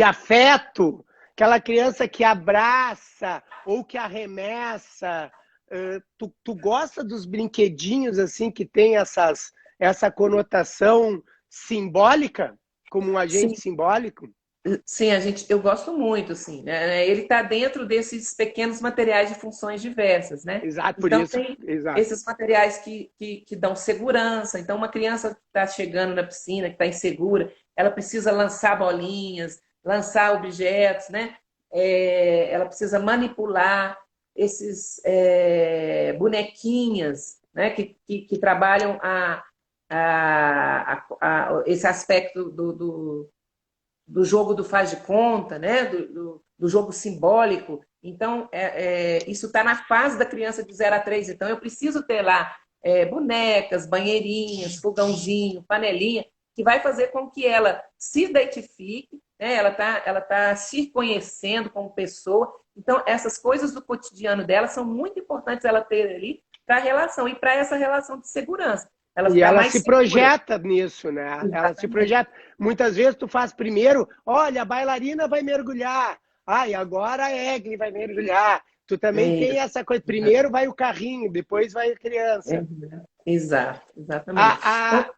Speaker 1: afeto, aquela criança que abraça ou que arremessa, tu gosta dos brinquedinhos, assim, que tem essa conotação simbólica, como um agente simbólico?
Speaker 2: Sim, eu gosto muito, assim, né? Ele está dentro desses pequenos materiais de funções diversas, né?
Speaker 1: Exato, por
Speaker 2: então
Speaker 1: isso.
Speaker 2: tem
Speaker 1: Exato.
Speaker 2: esses materiais que dão segurança. Então, uma criança que está chegando na piscina, que está insegura, ela precisa lançar bolinhas, lançar objetos, né? Ela precisa manipular esses bonequinhas, né? Que trabalham esse aspecto do jogo do faz de conta, né? do jogo simbólico. Então, isso está na fase da criança de 0 a 3. Então, eu preciso ter lá bonecas, banheirinhas, fogãozinho, panelinha, que vai fazer com que ela se identifique, né? Ela tá se conhecendo como pessoa. Então, essas coisas do cotidiano dela são muito importantes ela ter ali para a relação e para essa relação de segurança.
Speaker 1: E ela se projeta nisso, né? Exatamente. Ela se projeta. Muitas vezes tu faz primeiro, olha, a bailarina vai mergulhar. E agora a Egli vai mergulhar. Tu também tem essa coisa. Primeiro vai o carrinho, depois vai a criança.
Speaker 2: Exatamente.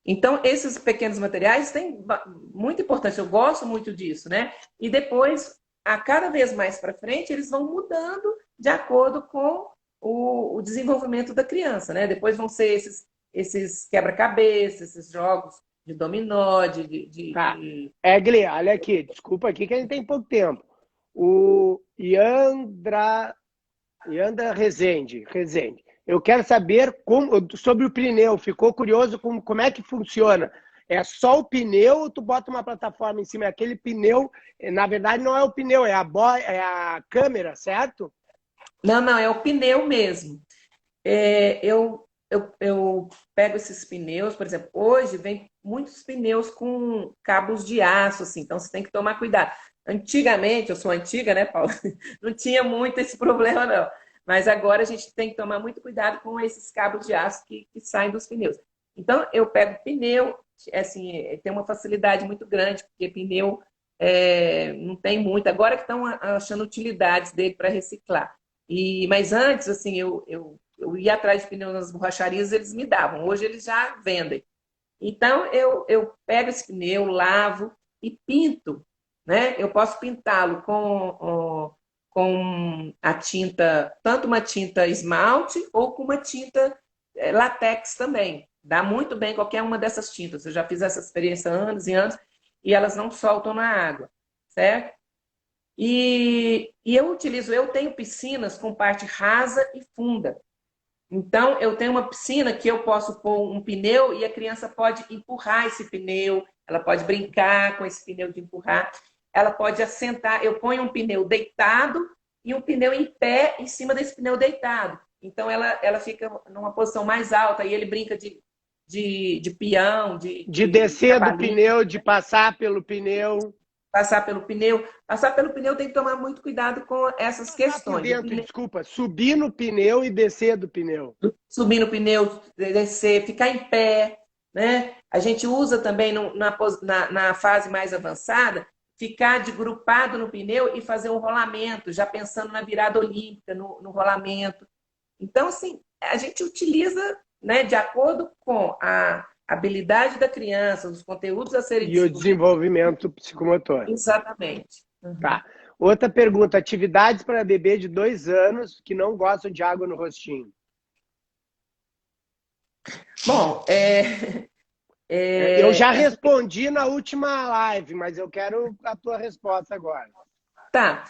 Speaker 2: Então, esses pequenos materiais têm muito importante. Eu gosto muito disso, né? E depois, a cada vez mais para frente, eles vão mudando de acordo com o desenvolvimento da criança, né? Depois vão ser esses quebra-cabeças, esses jogos de dominó,
Speaker 1: Egli, olha aqui, desculpa aqui que a gente tem pouco tempo. O Yandra Rezende. Eu quero saber sobre o pneu. Ficou curioso como é que funciona? É só o pneu ou tu bota uma plataforma em cima? Aquele pneu, na verdade, não é o pneu, é a câmera, certo?
Speaker 2: Não, é o pneu mesmo. Eu pego esses pneus, por exemplo, hoje vem muitos pneus com cabos de aço, assim, então você tem que tomar cuidado. Antigamente, eu sou antiga, né, Paulo? Não tinha muito esse problema, não. Mas agora a gente tem que tomar muito cuidado com esses cabos de aço que saem dos pneus. Então, eu pego pneu, assim, tem uma facilidade muito grande, porque pneu não tem muito. Agora que estão achando utilidades dele para reciclar. Mas antes, assim, eu ia atrás de pneus nas borracharias, eles me davam. Hoje eles já vendem. Então, eu pego esse pneu, lavo e pinto, né? Eu posso pintá-lo com a tinta, tanto uma tinta esmalte ou com uma tinta látex também. Dá muito bem qualquer uma dessas tintas. Eu já fiz essa experiência há anos e anos e elas não soltam na água, certo? E eu tenho piscinas com parte rasa e funda. Então, eu tenho uma piscina que eu posso pôr um pneu e a criança pode empurrar esse pneu, ela pode brincar com esse pneu de empurrar, ela pode assentar. Eu ponho um pneu deitado e um pneu em pé em cima desse pneu deitado. Então, ela fica numa posição mais alta e ele brinca de peão, de
Speaker 1: descer do pneu, de passar pelo pneu.
Speaker 2: Passar pelo pneu tem que tomar muito cuidado com essas questões.
Speaker 1: Desculpa, subir no pneu e descer do pneu.
Speaker 2: Subir no pneu, descer, ficar em pé, né? A gente usa também na fase mais avançada, ficar grupado no pneu e fazer um rolamento, já pensando na virada olímpica, no rolamento. Então, assim, a gente utiliza né, de acordo com a habilidade da criança, os conteúdos a serem
Speaker 1: E o desenvolvimento psicomotor.
Speaker 2: Exatamente. Uhum.
Speaker 1: Tá. Outra pergunta, atividades para bebê de 2 anos que não gostam de água no rostinho.
Speaker 2: Bom,
Speaker 1: Eu já respondi na última live, mas eu quero a tua resposta agora.
Speaker 2: tá.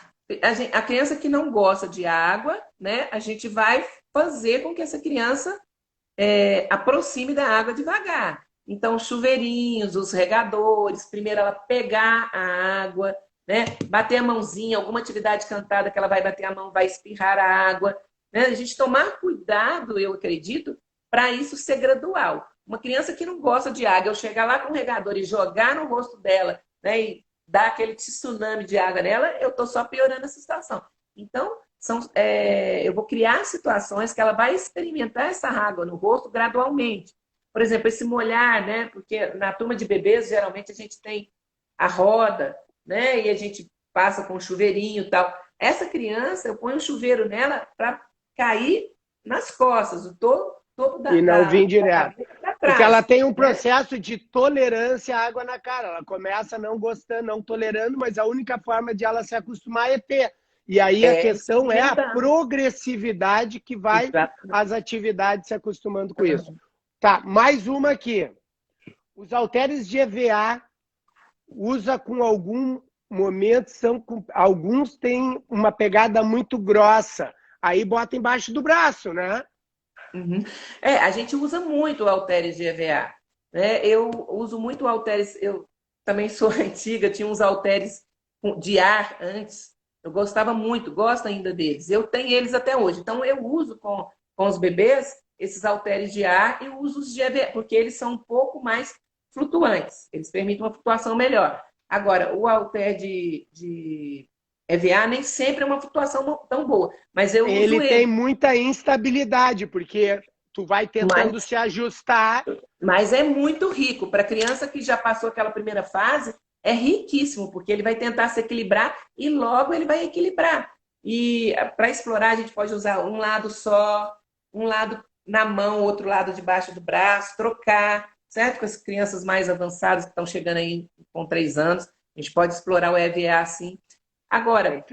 Speaker 2: A criança que não gosta de água, né? A gente vai fazer com que essa criança aproxime da água devagar. Então, chuveirinhos, os regadores, primeiro ela pegar a água, né? Bater a mãozinha, alguma atividade cantada que ela vai bater a mão, vai espirrar a água. Né? A gente tomar cuidado, eu acredito, para isso ser gradual. Uma criança que não gosta de água, eu chegar lá com o regador e jogar no rosto dela, né? E dar aquele tsunami de água nela, eu estou só piorando essa situação. Então, eu vou criar situações que ela vai experimentar essa água no rosto gradualmente. Por exemplo, esse molhar, né? Porque na turma de bebês, geralmente, a gente tem a roda, né? E a gente passa com o chuveirinho e tal. Essa criança, eu ponho um chuveiro nela para cair nas costas, o topo
Speaker 1: E não vir direto.
Speaker 2: da
Speaker 1: Porque ela
Speaker 2: trás,
Speaker 1: tem um
Speaker 2: né?
Speaker 1: processo de tolerância à água na cara. Ela começa não gostando, não tolerando, mas a única forma de ela se acostumar é ter. E aí a questão é a progressividade que vai as atividades se acostumando com isso. Tá, mais uma aqui. Os halteres de EVA usa com algum momento, alguns têm uma pegada muito grossa. Aí bota embaixo do braço, né?
Speaker 2: Uhum. A gente usa muito o halteres de EVA. Né? Eu uso muito o halteres, eu também sou antiga, tinha uns halteres de ar antes. Eu gostava muito, gosto ainda deles. Eu tenho eles até hoje. Então, eu uso com os bebês esses halteres de ar e uso os de EVA, porque eles são um pouco mais flutuantes. Eles permitem uma flutuação melhor. Agora, o halter de EVA nem sempre é uma flutuação tão boa, mas eu uso
Speaker 1: Ele tem muita instabilidade, porque tu vai tentando se ajustar.
Speaker 2: Mas é muito rico. Para criança que já passou aquela primeira fase, é riquíssimo, porque ele vai tentar se equilibrar e logo ele vai equilibrar. E para explorar, a gente pode usar um lado só, um lado na mão, outro lado debaixo do braço, trocar, certo? Com as crianças mais avançadas que estão chegando aí com 3 anos, a gente pode explorar o EVA assim. Agora,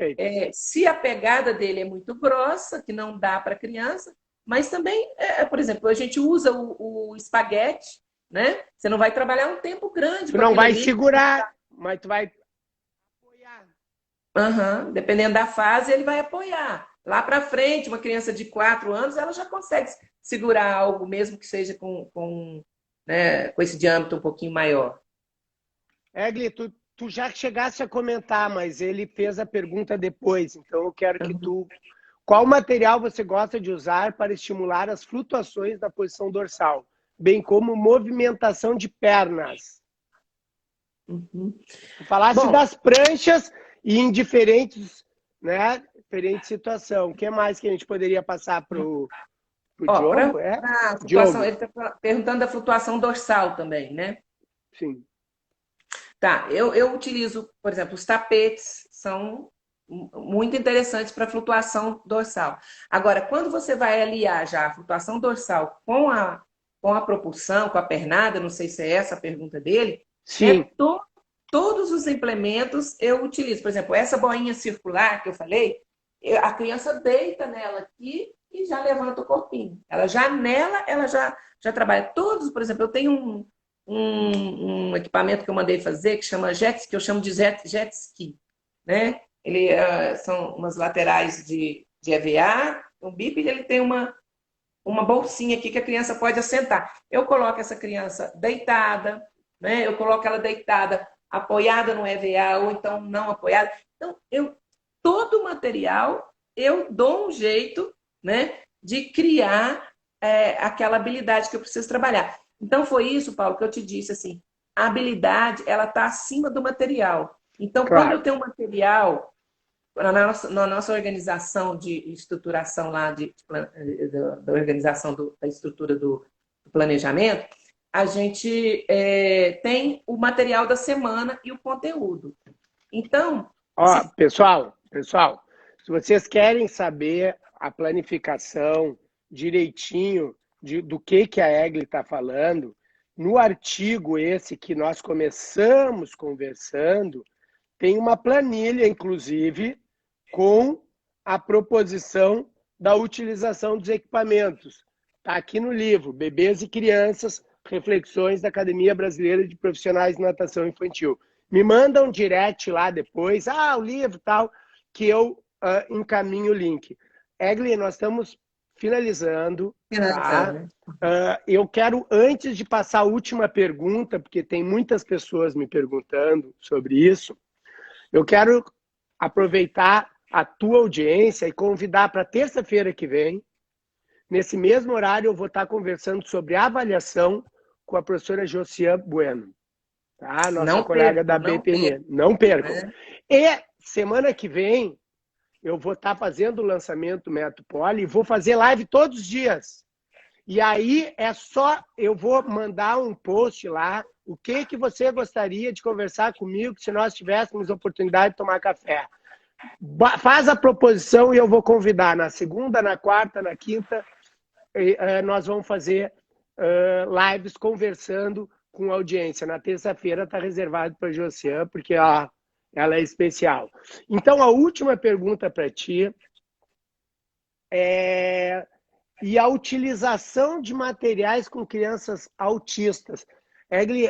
Speaker 2: se a pegada dele é muito grossa, que não dá para criança, mas também, por exemplo, a gente usa o espaguete, né? Você não vai trabalhar um tempo grande
Speaker 1: Tu
Speaker 2: com
Speaker 1: não
Speaker 2: aquilo
Speaker 1: vai
Speaker 2: ali.
Speaker 1: segurar, mas tu vai apoiar.
Speaker 2: Uhum. Dependendo da fase, ele vai apoiar. Lá para frente, uma criança de 4 anos, ela já consegue segurar algo, mesmo que seja né, com esse diâmetro um pouquinho maior.
Speaker 1: Egli, tu já chegasse a comentar, mas ele fez a pergunta depois, então eu quero que tu... Qual material você gosta de usar para estimular as flutuações da posição dorsal, bem como movimentação de pernas?
Speaker 2: Uhum.
Speaker 1: Tu falasse das pranchas e em diferentes situações. O que mais que a gente poderia passar para o Diogo?
Speaker 2: Diogo. Ele está perguntando da flutuação dorsal também, né?
Speaker 1: Sim.
Speaker 2: Tá, eu utilizo, por exemplo, os tapetes são muito interessantes para flutuação dorsal. Agora, quando você vai aliar já a flutuação dorsal com a propulsão, com a pernada, não sei se é essa a pergunta dele,
Speaker 1: sim.
Speaker 2: Né, todos os implementos eu utilizo. Por exemplo, essa boinha circular que eu falei, a criança deita nela aqui e já levanta o corpinho. Ela já trabalha. Todos, por exemplo, eu tenho um equipamento que eu mandei fazer que chama que eu chamo de jet ski, né? Ele são umas laterais de EVA, um bípede, ele tem uma bolsinha aqui que a criança pode assentar. Eu coloco essa criança deitada, né? Eu coloco ela deitada, apoiada no EVA ou então não apoiada. Então, todo o material eu dou um jeito, né, de criar aquela habilidade que eu preciso trabalhar. Então, foi isso, Paulo, que eu te disse, assim, a habilidade, ela está acima do material. Então, quando eu tenho um material, na nossa organização de estruturação lá, da organização da estrutura do planejamento, a gente tem o material da semana e o conteúdo. Então...
Speaker 1: Pessoal, se vocês querem saber a planificação direitinho, do que a Egli está falando, no artigo esse que nós começamos conversando, tem uma planilha, inclusive, com a proposição da utilização dos equipamentos. Está aqui no livro, Bebês e Crianças, Reflexões da Academia Brasileira de Profissionais de Natação Infantil. Me manda um direct lá depois, o livro tal, que eu encaminho o link. Egli, nós estamos finalizando, tá? Eu quero, antes de passar a última pergunta, porque tem muitas pessoas me perguntando sobre isso, eu quero aproveitar a tua audiência e convidar para terça-feira que vem, nesse mesmo horário, eu vou estar conversando sobre avaliação com a professora Josiane Bueno, tá? Nossa
Speaker 2: Não
Speaker 1: colega
Speaker 2: percam,
Speaker 1: da
Speaker 2: não
Speaker 1: BPN.
Speaker 2: percam,
Speaker 1: Não percam.
Speaker 2: né?
Speaker 1: E semana que vem, eu vou estar fazendo o lançamento do Método Poli e vou fazer live todos os dias. E aí eu vou mandar um post lá, o que você gostaria de conversar comigo se nós tivéssemos oportunidade de tomar café. Faz a proposição e eu vou convidar na segunda, na quarta, na quinta, nós vamos fazer lives conversando com a audiência. Na terça-feira está reservado para a Josiane, porque ela é especial. Então, a última pergunta para ti é... E a utilização de materiais com crianças autistas. Egli,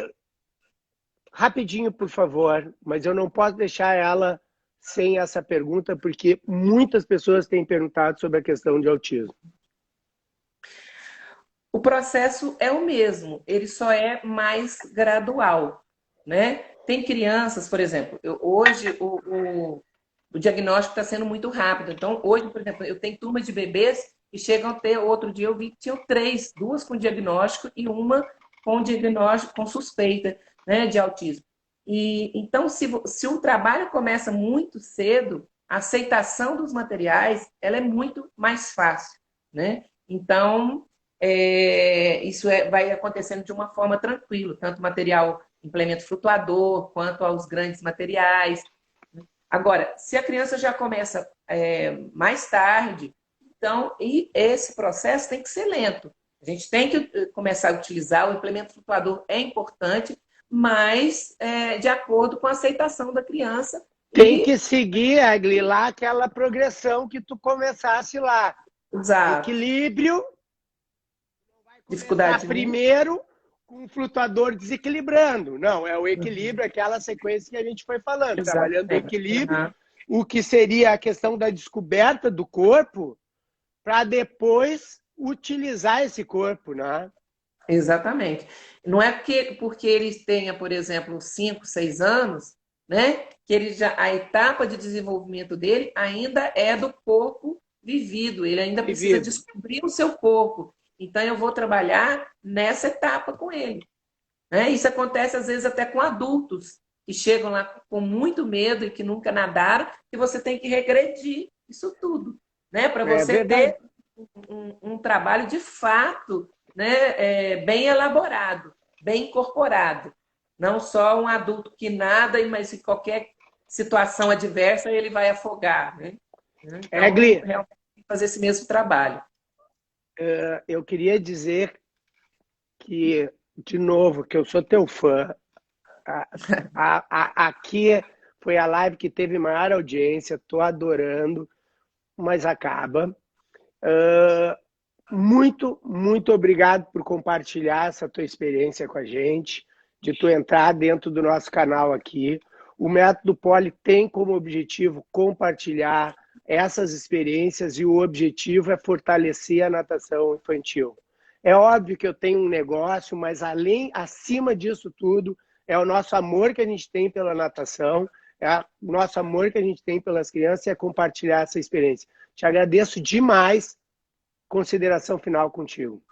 Speaker 1: rapidinho, por favor, mas eu não posso deixar ela sem essa pergunta, porque muitas pessoas têm perguntado sobre a questão de autismo.
Speaker 2: O processo é o mesmo, ele só é mais gradual, né? Tem crianças, por exemplo, hoje o diagnóstico está sendo muito rápido. Então, hoje, por exemplo, eu tenho turma de bebês que chegam a ter, outro dia eu vi que tinham 3, 2 com diagnóstico e uma com diagnóstico, com suspeita, né, de autismo. E então, se o trabalho começa muito cedo, a aceitação dos materiais ela é muito mais fácil, né? Então, isso vai acontecendo de uma forma tranquila, tanto material implemento flutuador, quanto aos grandes materiais. Agora, se a criança já começa mais tarde, então, e esse processo tem que ser lento. A gente tem que começar a utilizar, o implemento flutuador é importante, mas de acordo com a aceitação da criança.
Speaker 1: Tem que seguir, Egli, lá aquela progressão que tu começasse lá.
Speaker 2: Exato.
Speaker 1: Equilíbrio,
Speaker 2: Dificuldade
Speaker 1: primeiro com o flutuador desequilibrando. Não, é o equilíbrio, aquela sequência que a gente foi falando, trabalhando o equilíbrio, o que seria a questão da descoberta do corpo, para depois utilizar esse corpo, né?
Speaker 2: Exatamente. Não é porque ele tenha, por exemplo, 5, 6 anos, né, que a etapa de desenvolvimento dele ainda é do corpo vivido, ele ainda precisa descobrir o seu corpo. Então, eu vou trabalhar nessa etapa com ele. Né? Isso acontece, às vezes, até com adultos que chegam lá com muito medo e que nunca nadaram, que você tem que regredir isso tudo, né? Para você ter um trabalho de fato, né? Bem elaborado, bem incorporado. Não só um adulto que nada, mas em qualquer situação adversa ele vai afogar. Né? Então, realmente fazer esse mesmo trabalho.
Speaker 1: Eu queria dizer que, de novo, que eu sou teu fã. Aqui foi a live que teve maior audiência, estou adorando, mas acaba. Muito, muito obrigado por compartilhar essa tua experiência com a gente, de tu entrar dentro do nosso canal aqui. O Método Poli tem como objetivo compartilhar essas experiências e o objetivo é fortalecer a natação infantil. É óbvio que eu tenho um negócio, mas acima disso tudo, é o nosso amor que a gente tem pela natação, é o nosso amor que a gente tem pelas crianças e é compartilhar essa experiência. Te agradeço demais. Consideração final contigo.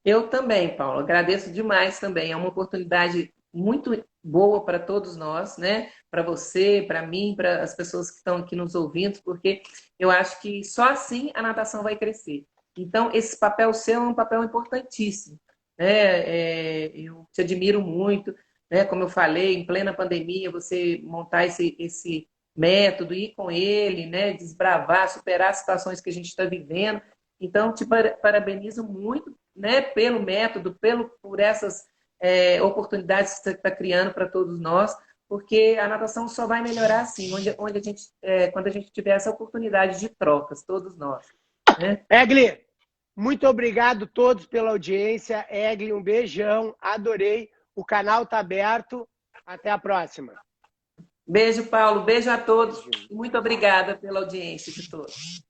Speaker 2: Eu também, Paulo. Agradeço demais também. É uma oportunidade muito boa para todos nós, né? Para você, para mim, para as pessoas que estão aqui nos ouvindo, porque eu acho que só assim a natação vai crescer. Então, esse papel seu é um papel importantíssimo. Né? Eu te admiro muito. Né? Como eu falei, em plena pandemia, você montar esse método, ir com ele, né? Desbravar, superar as situações que a gente está vivendo. Então, te parabenizo muito, né, pelo método, por essas oportunidades que você está criando para todos nós, porque a natação só vai melhorar assim, onde a gente, quando a gente tiver essa oportunidade de trocas, todos nós. Né?
Speaker 1: Egli, muito obrigado a todos pela audiência. Egli, um beijão, adorei. O canal está aberto. Até a próxima.
Speaker 2: Beijo, Paulo. Beijo a todos. E muito obrigada pela audiência de todos.